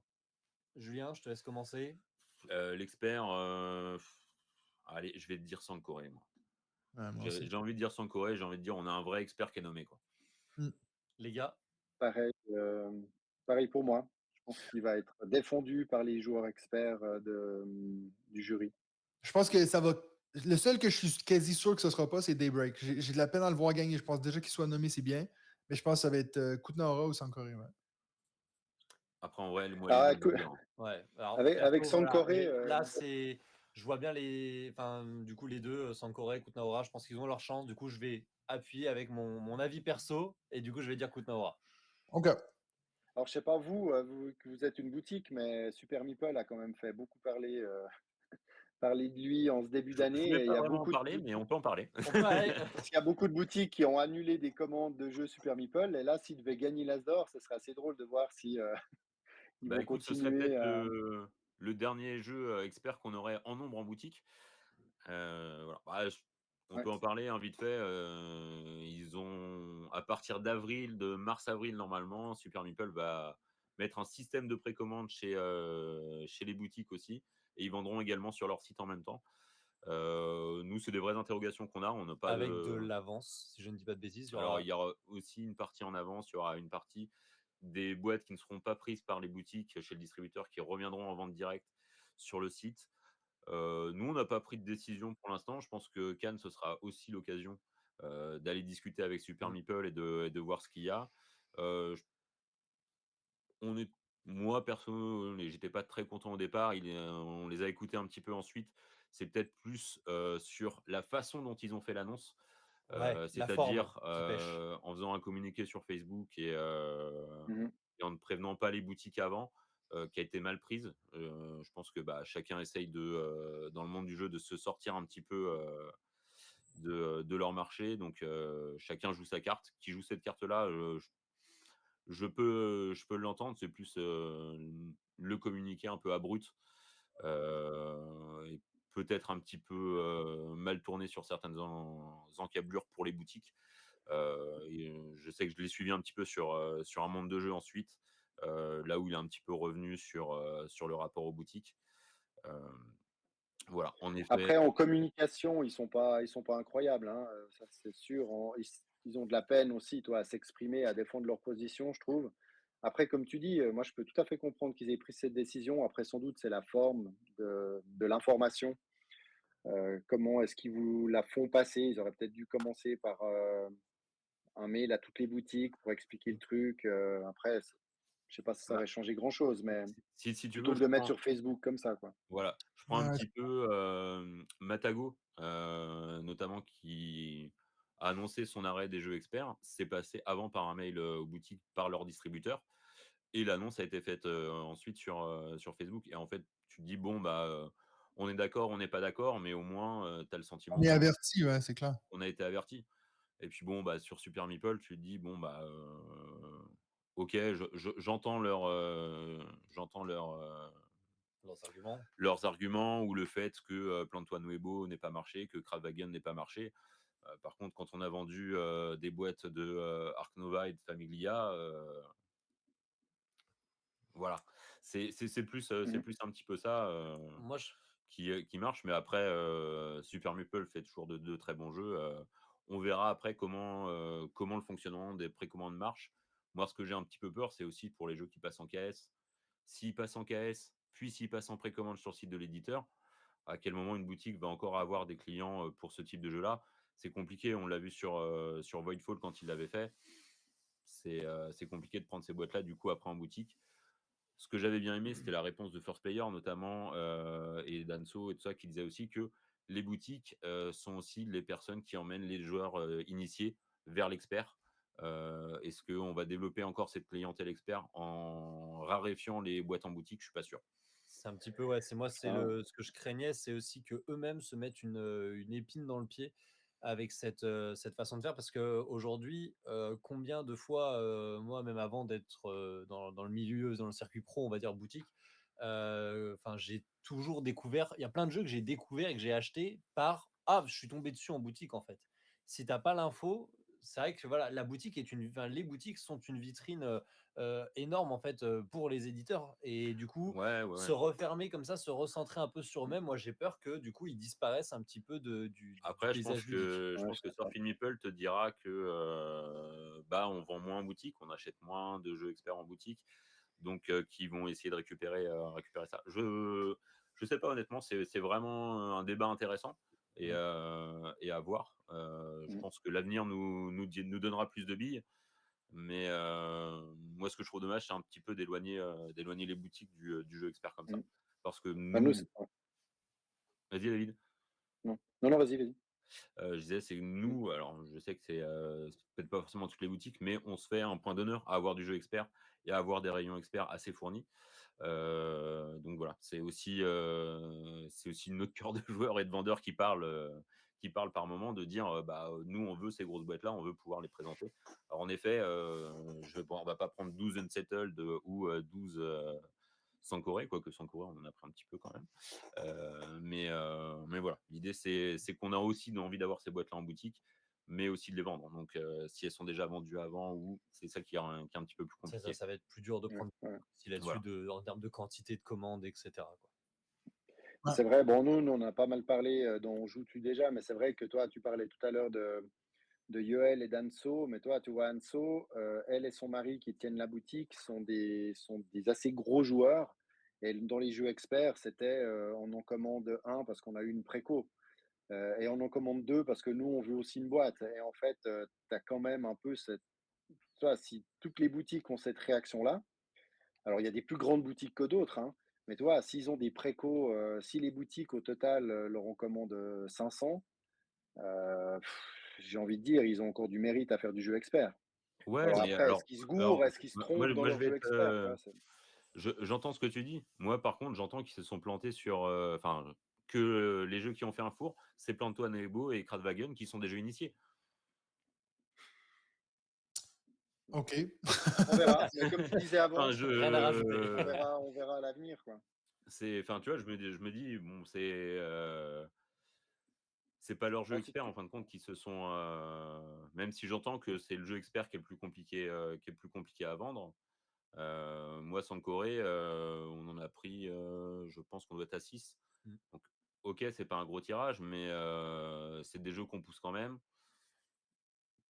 Julien, je te laisse commencer.
L'expert, allez, je vais te dire Sankoré, moi.
Ouais, moi aussi.
J'ai envie de dire Sankoré, j'ai envie de dire on a un vrai expert qui est nommé, quoi.
Les gars,
Pareil, pareil pour moi. Je pense qu'il va être défendu par les joueurs experts du jury.
Je pense que ça va. Le seul que je suis quasi sûr que ce sera pas, c'est Daybreak. J'ai de la peine à le voir gagner. Je pense déjà qu'il soit nommé, c'est bien. Mais je pense que ça va être Kutnaora ou Sankoré. Ouais.
Après, en vrai, moi, les
Ah,
deux,
écoute,
j'adore.
ouais. Alors,
avec
perso, voilà.
Sankoré,
Mais là, je vois bien enfin, du coup, les deux, Sankoré, Kutnaora, je pense qu'ils ont leur chance. Du coup, je vais appuyer avec mon avis perso et du coup, je vais dire Kutnaora.
OK.
alors je sais pas vous, vous que vous êtes une boutique, mais Super Meeple a quand même fait beaucoup parler parler de lui en ce début
Je
d'année.
voulais
Et il
pas
y a
vraiment en
beaucoup de
parler, mais on
boutiques,
peut en parler.
On peut aller.
parce qu'il y a beaucoup de boutiques qui ont annulé des commandes de jeux Super Meeple. Et là, s'ils devaient gagner l'As d'or, ce serait assez drôle de voir si ils
Bah,
vont
écoute, ce serait
continuer
peut-être
à.
le dernier jeu, expert qu'on aurait en nombre en boutique. Voilà. Bah, on
Ouais.
peut en parler, hein, vite fait. Ils ont à partir d'avril, de mars-avril normalement, Super Meeple va mettre un système de précommande chez les boutiques aussi et ils vendront également sur leur site en même temps. Nous, c'est des vraies interrogations qu'on a. On n'a pas
Avec de
de
l'avance, si je ne dis pas de bêtises, il y
alors
aura
il y aura aussi une partie en avance, il y aura une partie des boîtes qui ne seront pas prises par les boutiques chez le distributeur qui reviendront en vente directe sur le site. Nous, on n'a pas pris de décision pour l'instant. Je pense que Cannes, ce sera aussi l'occasion d'aller discuter avec Super
Mmh.
Meeple et de voir ce qu'il y a. Je on est moi perso, j'étais pas très content au départ. On les a écoutés un petit peu ensuite. C'est peut-être plus, sur la façon dont ils ont fait l'annonce,
ouais, la forme
c'est-à-dire,
qui pêche.
en faisant un communiqué sur Facebook
Mhm.
et en ne prévenant pas les boutiques avant, qui a été mal prise. Je pense que, bah, chacun essaye dans le monde du jeu, de se sortir un petit peu, de leur marché. Donc, chacun joue sa carte. Qui joue cette carte-là, je peux l'entendre. C'est plus, le communiqué un peu abrupt, et peut-être un petit peu, mal tourné sur certaines encablures pour les boutiques. Je sais que je l'ai suivi un petit peu sur un monde de jeu ensuite, là où il est un petit peu revenu sur le rapport aux boutiques. Hem, voilà, en effet.
Après, en communication, ils sont pas incroyables, hein, ça c'est sûr. Ils ont de la peine aussi, toi, à s'exprimer, à défendre leur position, je trouve. Après, comme tu dis, moi, je peux tout à fait comprendre qu'ils aient pris cette décision. Après, sans doute, c'est la forme de l'information. Comment est-ce qu'ils vous la font passer? Ils auraient peut-être dû commencer par un mail à toutes les boutiques pour expliquer le truc. Après, je sais pas si ça
Bah,
aurait changé grand-chose, mais
si tu veux,
plutôt que de mettre sur Facebook comme ça, quoi.
voilà, je prends un
Ouais,
petit peu, Matago, notamment, qui a annoncé son arrêt des jeux experts. C'est passé avant par un mail, aux boutiques par leur distributeur et l'annonce a été faite, ensuite sur Facebook et en fait, tu te dis: «Bon, bah, on est d'accord, on n'est pas d'accord, mais au moins, tu as le
on
sentiment
est
qu'on
averti, ouais, c'est clair.
a été averti». Et puis bon, bah, sur Super Meeple, tu te dis: «Bon, bah, OK, j'entends
Leurs arguments.
leurs arguments ou le fait que, Plante-toi Nuevo n'ait pas marché, que Kraftwagen n'ait pas marché». Par contre, quand on a vendu, des boîtes de, Ark Nova et de Famiglia, voilà. C'est
Mhm.
plus un petit peu ça,
Moi, je
qui marche. Mais après, Super Meeple fait toujours de très bons jeux. On verra après comment le fonctionnement des précommandes marche. Moi, ce que j'ai un petit peu peur, c'est aussi pour les jeux qui passent en KS. S'ils passent en KS, puis s'ils passent en précommande sur le site de l'éditeur, à quel moment une boutique va encore avoir des clients, pour ce type de jeu-là? C'est compliqué, on l'a vu sur Voidfall quand il l'avait fait. C'est compliqué de prendre ces boîtes-là, du coup, après en boutique. Ce que j'avais bien aimé, c'était la réponse de First Player notamment, et d'Anso et tout ça, qui disait aussi que les boutiques, sont aussi les personnes qui emmènent les joueurs, initiés vers l'expert. Est-ce qu'on va développer encore cette clientèle expert en raréfiant les boîtes en boutique? Je suis pas sûr.
c'est un petit peu ouais, c'est moi, c'est
Ah,
ce que je craignais, c'est aussi que eux mêmes se mettent une épine dans le pied avec cette façon de faire parce qu'aujourd'hui, combien de fois, moi même avant d'être, dans le milieu, dans le circuit pro, on va dire boutique, enfin j'ai toujours découvert il y a plein de jeux que j'ai découvert et que j'ai acheté par: «Ah, je suis tombé dessus en boutique», en fait. Si tu as pas l'info, c'est vrai que voilà, la boutique est une enfin les boutiques sont une vitrine, énorme en fait, pour les éditeurs et du coup,
Ouais, ouais,
se
ouais.
refermer comme ça, se recentrer un peu sur eux-mêmes, moi j'ai peur que du coup ils disparaissent un petit peu du
Après, je pense
paysage ludique.
que je
ouais,
pense
je
que
comprends.
Surfing Meeple te dira que, bah, on vend moins en boutique, on achète moins de jeux experts en boutique, donc qui vont essayer de récupérer ça. Je sais pas honnêtement, c'est vraiment un débat intéressant
Mmh.
et à voir. Je
Mhm.
pense que l'avenir nous donnera plus de billes, mais moi, ce que je trouve dommage, c'est un petit peu d'éloigner les boutiques du jeu expert comme ça.
Mhm.
Parce que
Bah, nous,
nous
ouais,
vas-y David.
non. Non, non, vas-y, vas-y.
Je disais, c'est que
Mhm.
nous, alors je sais que c'est peut-être pas forcément toutes les boutiques, mais on se fait un point d'honneur à avoir du jeu expert et à avoir des rayons experts assez fournis. Donc voilà, c'est aussi notre cœur de joueur et de vendeur qui parle par moment, de dire nous, on veut ces grosses boîtes-là, on veut pouvoir les présenter. Alors, en effet, on va pas prendre 12 Unsettled ou 12 Sankoré, quoique Sankoré, on en a pris un petit peu quand même. Mais voilà, l'idée, c'est qu'on a aussi envie d'avoir ces boîtes-là en boutique, mais aussi de les vendre. Donc, si elles sont déjà vendues avant, ou c'est ça qui est un petit peu plus compliqué.
Ça va être plus dur de
Ouais,
prendre
ouais.
si là-dessus en termes de quantité de commandes, etc. quoi.
Ouais.
C'est vrai, bon, nous, on a pas mal parlé dont on joue tu déjà, mais c'est vrai que toi, tu parlais tout à l'heure de Yoel et d'Anso, mais toi, tu vois, Anso, elle et son mari qui tiennent la boutique sont des assez gros joueurs. Et dans les jeux experts, c'était on en commande un parce qu'on a eu une préco. Et on en commande deux parce que nous, on veut aussi une boîte. Et en fait, tu as quand même un peu cette. Tu vois, si toutes les boutiques ont cette réaction-là, alors il y a des plus grandes boutiques que d'autres, hein, mais tu vois, s'ils ont des précos, si les boutiques au total leur en commandent 500, j'ai envie de dire, ils ont encore du mérite à faire du jeu expert.
Ouais,
Alors
mais
après, est-ce qu'ils se gourent? Est-ce qu'ils se trompent dans
moi, je
leur
vais
jeu
être.
expert? Tu vois,
J'entends ce que tu dis. Moi, par contre, j'entends qu'ils se sont plantés sur. Enfin, que les jeux qui ont fait un four, c'est Planto Nebo et Kratwagen qui sont des jeux initiés.
OK.
on verra. Mais comme tu disais avant,
Enfin,
Rien à rajouter.
on verra à l'avenir, quoi.
enfin, tu vois, je me dis, bon, c'est pas leur jeu
Ah,
expert en fin de compte qui se sont. Même si j'entends que c'est le jeu expert qui est le plus compliqué, à vendre. Moi, Sankoré, on en a pris, je pense qu'on doit être à 6.
Mm.
Donc, ok, c'est pas un gros tirage, mais c'est des jeux qu'on pousse quand même.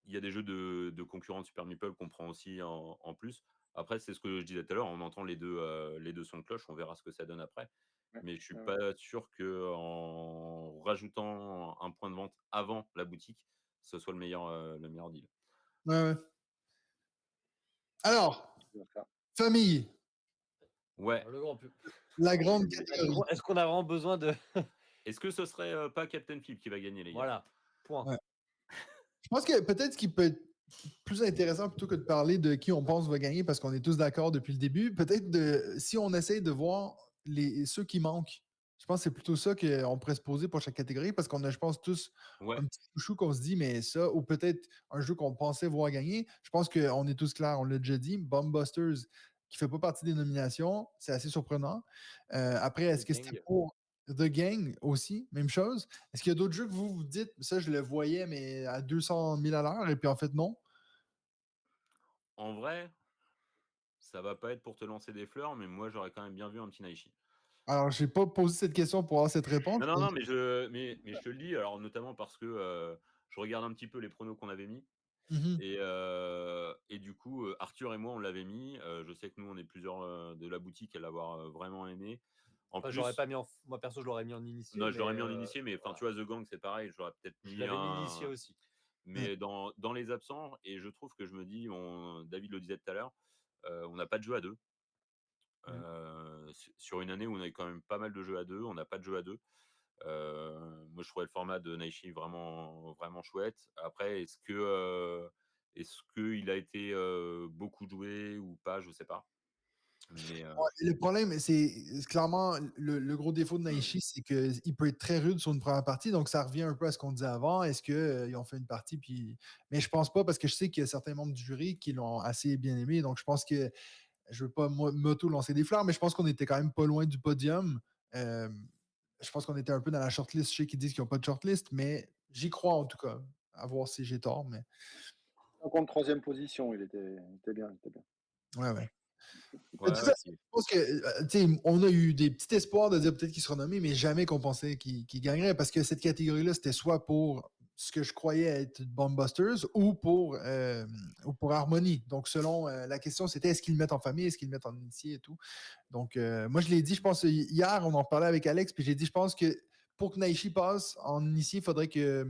Il y a des jeux de concurrents de Super Meeple qu'on prend aussi en plus. Après, c'est ce que je disais tout à l'heure, on entend les deux sons de cloche, on verra ce que ça donne après.
Ouais,
Mais je suis
ouais.
pas sûr qu'en rajoutant un point de vente avant la boutique, ce soit le meilleur deal.
Ouais, ouais. Alors,
Je vois ça.
famille,
Ouais.
Le grand pub.
la grande catégorie.
Est-ce qu'on a vraiment besoin de.
Est-ce que ce serait pas Captain Flip qui va gagner, les gars?
Voilà, point.
Ouais. Je pense que peut-être ce qui peut être plus intéressant plutôt que de parler de qui on pense va gagner parce qu'on est tous d'accord depuis le début, peut-être si on essaye de voir ceux qui manquent. Je pense que c'est plutôt ça qu'on pourrait se poser pour chaque catégorie parce qu'on a, je pense, tous
Ouais.
un petit chouchou qu'on se dit, mais ça, ou peut-être un jeu qu'on pensait voir gagner. Je pense qu'on est tous clairs, on l'a déjà dit. Bombbusters, qui ne fait pas partie des nominations, c'est assez surprenant. Après, est-ce que c'était pour The Gang aussi, même chose? Est-ce qu'il y a d'autres jeux que vous dites, ça, je le voyais, mais à 200 000 à l'heure, et puis en fait, non?
En vrai, ça va pas être pour te lancer des fleurs, mais moi, j'aurais quand même bien vu un petit Naishi.
Alors, je n'ai pas posé cette question pour avoir cette réponse.
Non, mais je te le dis, alors notamment parce que je regarde un petit peu les pronos qu'on avait mis.
Mhm.
Et du coup, Arthur et moi, on l'avait mis. Je sais que nous, on est plusieurs de la boutique à l'avoir vraiment aimé. En plus,
J'aurais pas mis moi perso, je l'aurais mis en initié.
non, je l'aurais mis en initié, mais enfin, tu vois, The Gang, c'est pareil. J'aurais peut-être
Je
mis
l'avais mis initié aussi.
mais dans les absents, et je trouve que je me dis, David le disait tout à l'heure, on n'a pas de jeu à deux. Sur une année où on a quand même pas mal de jeux à deux, on n'a pas de jeu à deux. Moi, je trouvais le format de Naishi vraiment, vraiment chouette. Après, est-ce qu'il a été beaucoup joué ou pas, je sais pas. Mais
Le problème, c'est clairement le gros défaut de Naishi, c'est qu'il peut être très rude sur une première partie. Donc, ça revient un peu à ce qu'on disait avant. Est-ce qu'ils ont fait une partie? Mais je pense pas parce que je sais qu'il y a certains membres du jury qui l'ont assez bien aimé. Donc, je pense que je veux pas m'auto-lancer des fleurs, mais je pense qu'on était quand même pas loin du podium. Je pense qu'on était un peu dans la shortlist. Je sais qu'ils disent qu'ils n'ont pas de shortlist, mais j'y crois en tout cas. À voir si j'ai tort. Mais
En compte troisième position, il était bien. Il était bien.
ouais.
ouais,
De toute façon, je pense que, on a eu des petits espoirs de dire peut-être qu'il sera nommé, mais jamais qu'on pensait qu'il gagnerait parce que cette catégorie-là, c'était soit pour ce que je croyais être Bombbusters ou pour Harmony. Donc, selon la question, c'était est-ce qu'ils le mettent en famille, est-ce qu'ils le mettent en initié et tout. Donc, moi, je l'ai dit, je pense, hier, on en parlait avec Alex, puis j'ai dit, je pense que pour que Naishi passe en initié, il faudrait que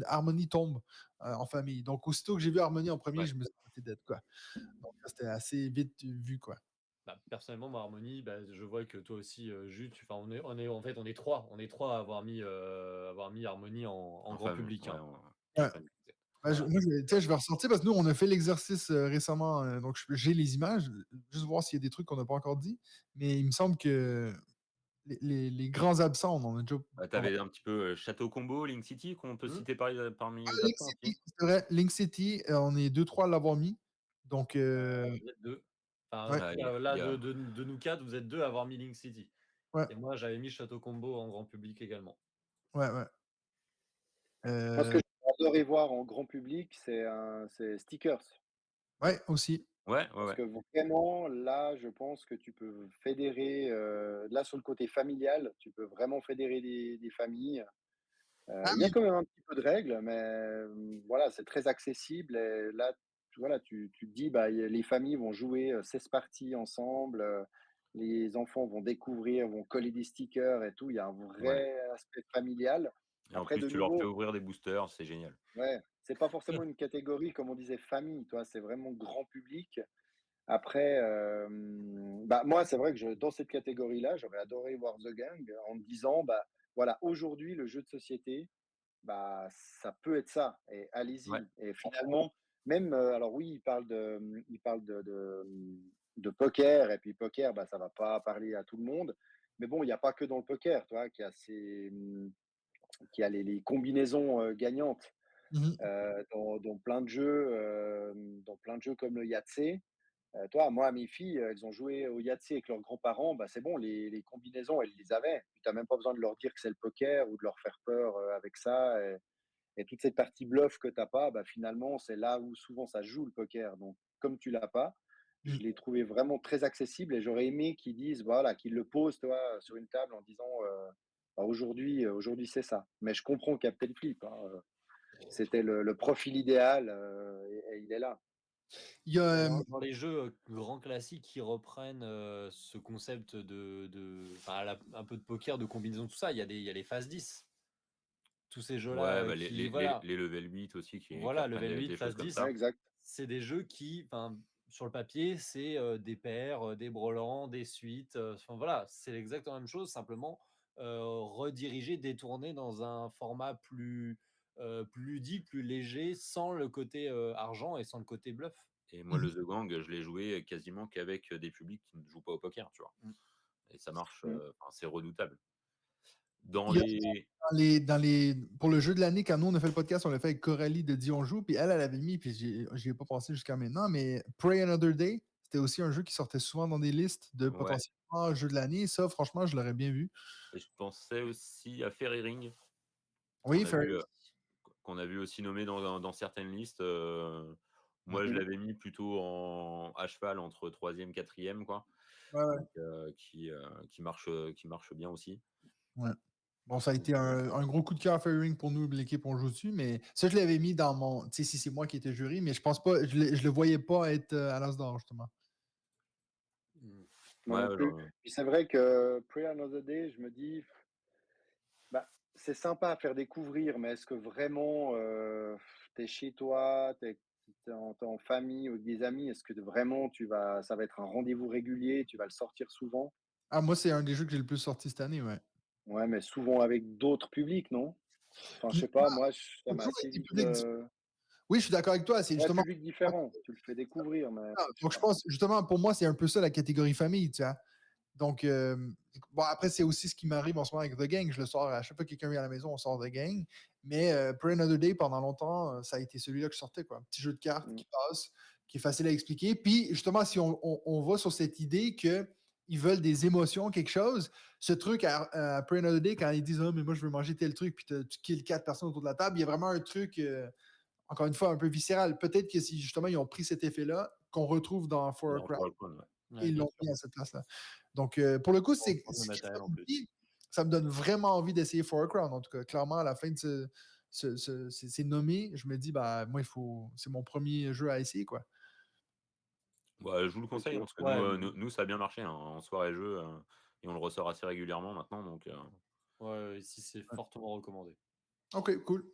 Harmony tombe en famille. Donc, aussitôt que j'ai vu Harmony en premier, je me suis dit d'être quoi. Donc, c'était assez vite vu, quoi.
Personnellement, moi, Harmony, je vois que toi aussi, Jus, on est trois à avoir mis Harmony en grand
famille,
public.
ouais,
Hein.
en
Ouais.
famille.
Moi, je vais ressortir parce que nous, on a fait l'exercice récemment. Donc, j'ai les images, juste voir s'il y a des trucs qu'on n'a pas encore dit. Mais il me semble que les grands absents, on en a déjà.
T'avais un petit peu Château Combo, Link City, qu'on peut citer parmi les
Link
absents aussi.
City, c'est vrai. Link City, on est 2-3 à l'avoir mis. Donc,
Vous êtes deux. Enfin,
ouais.
là, de nous quatre, vous êtes deux à avoir mis Link City.
Ouais.
Et moi, j'avais mis Château Combo en grand public également.
Ouais.
Moi, ce que j'adorais voir en grand public, c'est Stickers.
Ouais, aussi.
Ouais.
Parce que vraiment, là, je pense que tu peux fédérer, là, sur le côté familial, tu peux vraiment fédérer des familles. Il y a quand même un petit peu de règles, mais voilà, c'est très accessible. Et là, voilà, tu te dis, bah, les familles vont jouer 16 parties ensemble, les enfants vont découvrir, vont coller des stickers et tout. Il y a un vrai aspect familial.
Et en
Après,
plus,
de
tu leur fais
nouveau,
ouvrir des boosters, c'est génial.
ouais, c'est pas forcément une catégorie, comme on disait, famille, toi, c'est vraiment grand public. Après, bah, moi, c'est vrai que dans cette catégorie-là, j'aurais adoré voir The Gang en me disant, bah, voilà, aujourd'hui, le jeu de société, bah, ça peut être ça et
Ouais.
allez-y. Et finalement, même, alors oui, il parle de poker et puis poker, bah, ça va pas parler à tout le monde. Mais bon, il y a pas que dans le poker, tu vois, qui a les combinaisons gagnantes dans plein de jeux, dans plein de jeux comme le Yahtzee. Toi, moi, mes filles, elles ont joué au Yahtzee avec leurs grands-parents, bah, c'est bon, les combinaisons, elles les avaient. Tu as même pas besoin de leur dire que c'est le poker ou de leur faire peur avec ça. Et toute cette partie bluff que tu as pas, bah, finalement, c'est là où souvent ça joue le poker. Donc, comme tu l'as pas, je l'ai trouvé vraiment très accessible et j'aurais aimé qu'ils disent, voilà, qu'ils le posent, toi, sur une table en disant, bah, aujourd'hui, c'est ça. Mais je comprends Captain Flip, hein, c'était le profil idéal et il est là.
Il y a,
Dans les jeux grands classiques qui reprennent ce concept un peu de poker, de combinaison, tout ça, il y a les phases 10. Tous ces jeux-là
Ouais, bah,
qui, voilà,
les level 8 aussi qui
voilà,
reprennent
level 8,
des choses
phase
comme
10,
ça.
Ouais, exact.
c'est des jeux qui, sur le papier, c'est des paires, des brelans, des suites. Voilà, c'est exactement la même chose, simplement redirigé, détourné dans un format plus ludique, plus léger, sans le côté argent et sans le côté bluff.
Et moi, le The Gang, je l'ai joué quasiment qu'avec des publics qui ne jouent pas au poker, tu vois. Et ça marche, c'est redoutable.
il y a pour le jeu de l'année, quand nous on a fait le podcast, on l'a fait avec Coralie de Dion Joue, puis elle avait mis, puis j'y ai pas pensé jusqu'à maintenant, mais Pray Another Day, c'était aussi un jeu qui sortait souvent dans des listes de potentiellement jeu de l'année. Ça, franchement, je l'aurais bien vu.
Et je pensais aussi à Fairy Ring.
Oui,
qu'on a vu aussi nommé dans certaines listes. Moi, je l'avais mis plutôt à cheval entre 3e, 4e, quoi. Donc, qui marche bien aussi.
Ouais. Bon, ça a été un gros coup de cœur à Fairy Ring pour nous, l'équipe, on joue dessus, mais ça, je l'avais mis dans mon. Tu sais, si c'est moi qui étais jury, mais je pense pas, je le voyais pas être à l'as d'or, justement.
Non plus. Puis c'est vrai que Pray Another Day, je me dis, bah, c'est sympa à faire découvrir, mais est-ce que vraiment tu es chez toi, t'es en famille ou avec des amis, est-ce que vraiment ça va être un rendez-vous régulier, tu vas le sortir souvent?
Ah, moi, c'est un des jeux que j'ai le plus sorti cette année, ouais.
Ouais, mais souvent avec d'autres publics, non? Enfin, je sais pas, moi, ça m'a assez vite.
Oui, je suis d'accord avec toi. C'est justement.
Public différent, tu le fais découvrir. Mais
donc, je pense, justement, pour moi, c'est un peu ça la catégorie famille, tu vois. Donc, bon, après, c'est aussi ce qui m'arrive en ce moment avec The Gang. Je le sors à chaque fois que quelqu'un vient à la maison, on sort The Gang. Mais Pray Another Day, pendant longtemps, ça a été celui-là que je sortais, quoi. Un petit jeu de cartes qui passe, qui est facile à expliquer. Puis, justement, si on va sur cette idée qu'ils veulent des émotions, quelque chose, ce truc à Pray Another Day, quand ils disent « Ah, mais moi, je veux manger tel truc », puis tu kills 4 personnes autour de la table, il y a vraiment un truc, encore une fois, un peu viscéral. Peut-être que si, justement, ils ont pris cet effet-là, qu'on retrouve dans For a Crown, et ils l'ont mis à cette place-là. Donc, pour le coup, ça me donne vraiment envie d'essayer For a Crown. En tout cas, clairement, à la fin de c'est nommé, je me dis, bah, moi, c'est mon premier jeu à essayer, quoi.
Bah, je vous le conseille, parce que nous, ça a bien marché en soirée jeu, et on le ressort assez régulièrement maintenant. Donc,
ouais, ici, c'est fortement recommandé.
Ok, cool.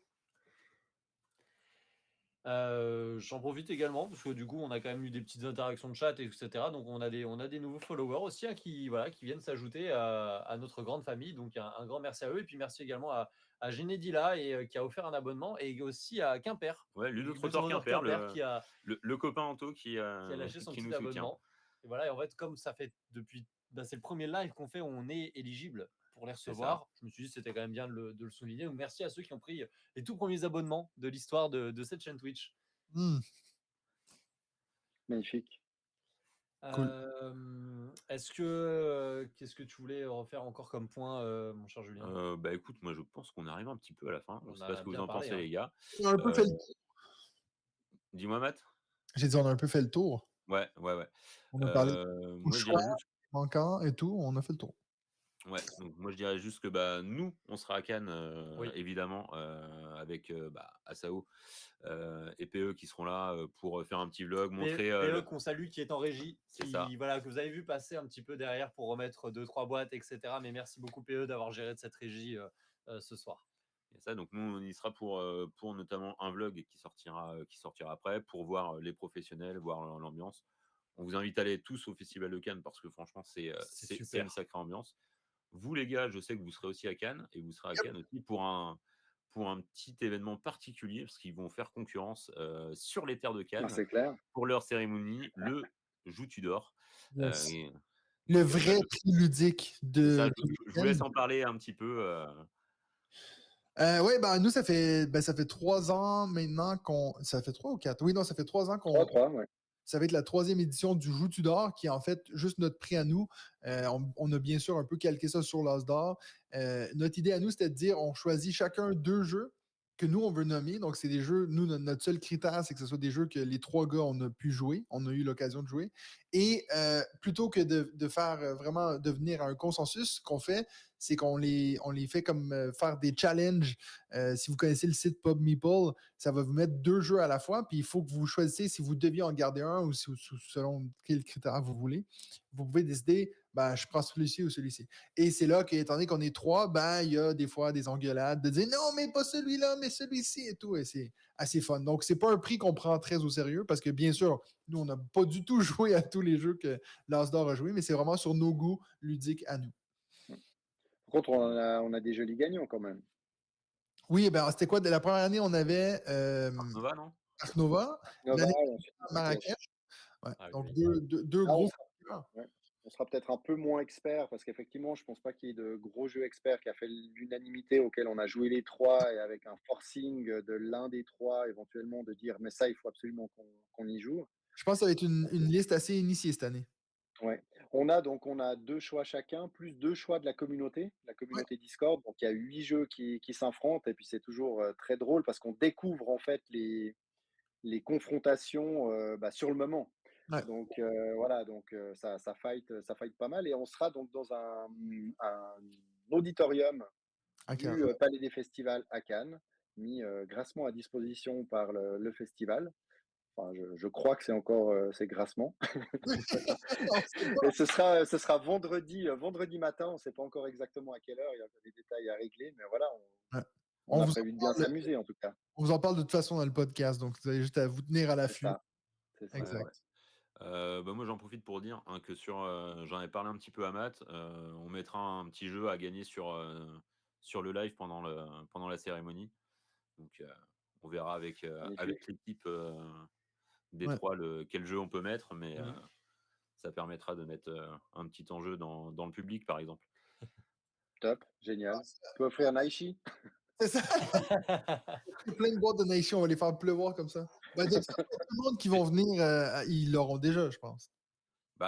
J'en profite également parce que du coup, on a quand même eu des petites interactions de chat, etc. Donc, on a des nouveaux followers aussi hein, qui viennent s'ajouter à notre grande famille. Donc, un grand merci à eux. Et puis, merci également à Genedila qui a offert un abonnement et aussi à Quimper.
Ouais,
L'équipe de
Ludotrotor
Tournoi
Quimper,
qui a
le copain Anto
qui a lâché son
qui
petit
nous soutient.
abonnement. Et voilà, et en fait, comme ça fait depuis. C'est le premier live qu'on fait où on est éligible pour les
C'est
recevoir. Je me suis dit que c'était quand même bien de le souligner. Donc, merci à ceux qui ont pris les tout premiers abonnements de l'histoire de cette chaîne Twitch.
Magnifique.
Cool.
Est-ce que qu'est-ce que tu voulais refaire encore comme point, mon cher Julien?
Bah écoute, moi je pense qu'on arrive un petit peu à la fin. Je
On
sais pas ce
a
que vous
bien
en
parlé,
pensez,
hein.
les gars.
On a un peu fait le tour.
Dis-moi, Matt.
J'ai dit, on a un peu fait le tour.
Ouais.
On a parlé de
Moi, je
choix
dirais juste.
manquants et tout. On a fait le tour.
Ouais, donc moi je dirais juste que nous, on sera à Cannes,
Oui.
évidemment, avec Asao et PE qui seront là pour faire un petit vlog, montrer.
PE qu'on salue, qui est en régie,
C'est ça.
que vous avez vu passer un petit peu derrière pour remettre 2-3 boîtes, etc. Mais merci beaucoup PE d'avoir géré de cette régie ce soir.
Et ça, donc nous, on y sera pour notamment un vlog qui sortira après, pour voir les professionnels, voir l'ambiance. On vous invite à aller tous au Festival de Cannes parce que franchement, c'est
super.
une sacrée ambiance. Vous, les gars, je sais que vous serez aussi à Cannes et vous serez à Cannes aussi pour un petit événement particulier parce qu'ils vont faire concurrence sur les terres de Cannes
C'est clair.
pour leur cérémonie, le Joutu d'or.
Yes.
Et
Le vrai prix ludique de.
ça, je vous laisse en parler un petit peu.
Oui, nous, ça fait 3 ans maintenant qu'on. Ça fait 3 ou 4? Oui, non, ça fait 3 ans qu'on.
3, ouais.
Ça va être la 3e édition du Joutu d'or, qui est en fait juste notre prix à nous. On a bien sûr un peu calqué ça sur l'As d'or. Notre idée à nous, c'était de dire on choisit chacun 2 jeux que nous, on veut nommer. Donc, c'est des jeux, nous, notre seul critère, c'est que ce soit des jeux que les 3 gars, on a pu jouer, on a eu l'occasion de jouer. Et plutôt que de faire vraiment devenir un consensus, ce qu'on fait, c'est qu'on les fait comme faire des challenges. Si vous connaissez le site Pub Meeple, ça va vous mettre 2 jeux à la fois, puis il faut que vous choisissiez si vous deviez en garder un ou selon quel critère vous voulez. Vous pouvez décider, je prends celui-ci ou celui-ci. Et c'est là qu'étant donné qu'on est 3, il y a des fois des engueulades de dire non, mais pas celui-là, mais celui-ci et tout. Et c'est assez fun. Donc, c'est pas un prix qu'on prend très au sérieux parce que, bien sûr, nous, on n'a pas du tout joué à tous les jeux que l'As d'or a joué, mais c'est vraiment sur nos goûts ludiques à nous.
Par contre, on a des jolis gagnants quand même.
Oui, c'était quoi? La première année, on avait
Ark Nova, non?
Ark Nova. L'année Marrakech. Ouais. Donc, deux gros.
On sera peut-être un peu moins expert parce qu'effectivement, je ne pense pas qu'il y ait de gros jeux experts qui a fait l'unanimité auquel on a joué les 3 et avec un forcing de l'un des 3 éventuellement de dire mais ça, il faut absolument qu'on y joue.
Je pense que ça va être une liste assez initiée cette année.
Ouais. On a 2 choix chacun, plus 2 choix de la communauté Discord. Donc, il y a 8 jeux qui s'affrontent et puis c'est toujours très drôle parce qu'on découvre en fait les confrontations sur le moment.
Ouais.
Donc voilà, donc ça fight pas mal et on sera donc dans un auditorium du Palais des Festivals à Cannes, mis grassement à disposition par le festival. Enfin, je crois que c'est encore c'est grassement. Et ce sera vendredi matin. On ne sait pas encore exactement à quelle heure. Il y a des détails à régler, mais voilà, on a prévu de bien s'amuser en tout cas.
On vous en parle de toute façon dans le podcast, donc vous avez juste à vous tenir à l'affût.
C'est ça.
Exact.
Moi, j'en profite pour dire que j'en ai parlé un petit peu à Matt. On mettra un petit jeu à gagner sur le live pendant la cérémonie. Donc, on verra avec l'équipe des 3 quel jeu on peut mettre, mais ça permettra de mettre un petit enjeu dans le public, par exemple.
Top, génial. Tu peux offrir un Aichi.
C'est ça. Plein de boîtes de Nation, on va les faire pleuvoir comme ça. Tout le monde qui vont venir, ils l'auront déjà, je pense.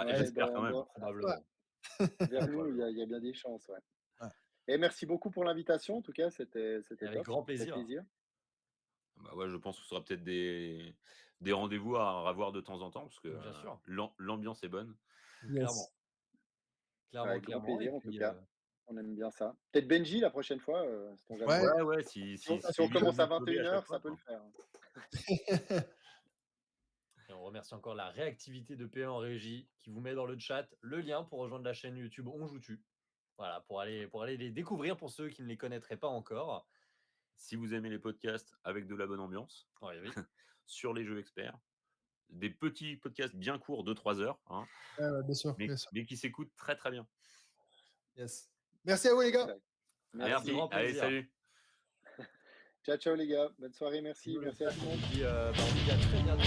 J'espère quand même.
Probablement.
Vers nous, il y a bien des chances. Ouais. Et merci beaucoup pour l'invitation. En tout cas, c'était
avec
top.
grand plaisir.
Je pense que ce sera peut-être des rendez-vous à revoir de temps en temps parce que l'ambiance est bonne.
Clairement.
Avec grand plaisir, en tout cas. On aime bien ça. Peut-être Benji la prochaine fois.
Si
on commence à 21h, ça peut le faire.
Et on remercie encore la réactivité de PE en régie qui vous met dans le chat le lien pour rejoindre la chaîne YouTube On Joue Tu. Voilà, pour aller les découvrir pour ceux qui ne les connaîtraient pas encore.
si vous aimez les podcasts avec de la bonne ambiance,
Oui, oui.
sur les jeux experts, des petits podcasts bien courts de 3 heures, hein,
Ouais, bien sûr,
mais,
bien sûr.
mais qui s'écoutent très très bien.
Yes. Merci à vous, les gars.
Exact.
Avec
Merci.
grand
Allez,
plaisir.
salut.
Ciao, ciao les gars. Bonne soirée, merci.
Nous, le
Merci à
chat,
tout le
on
monde.
vous dit, on vous dit à très bientôt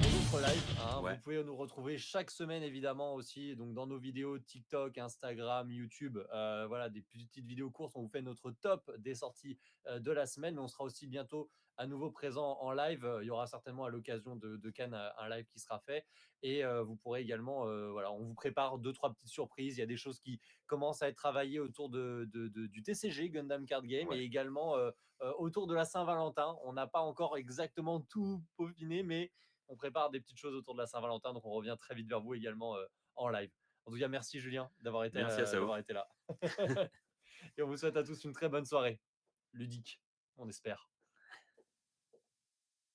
pour d'autres lives. Hein.
Ouais.
Vous pouvez nous retrouver chaque semaine évidemment aussi, donc dans nos vidéos TikTok, Instagram, YouTube. Voilà, des petites vidéos courtes. On vous fait notre top des sorties de la semaine, mais on sera aussi bientôt à nouveau présent en live. Il y aura certainement à l'occasion de Cannes un live qui sera fait. Et vous pourrez également, voilà, on vous prépare 2-3 petites surprises. Il y a des choses qui commencent à être travaillées autour du TCG, Gundam Card Game,
Ouais.
et également autour de la Saint-Valentin. On n'a pas encore exactement tout peaufiné, mais on prépare des petites choses autour de la Saint-Valentin. Donc, on revient très vite vers vous également en live. En tout cas, merci Julien d'avoir été,
Merci à Sao.
d'avoir été là. Et on vous souhaite à tous une très bonne soirée ludique, on espère.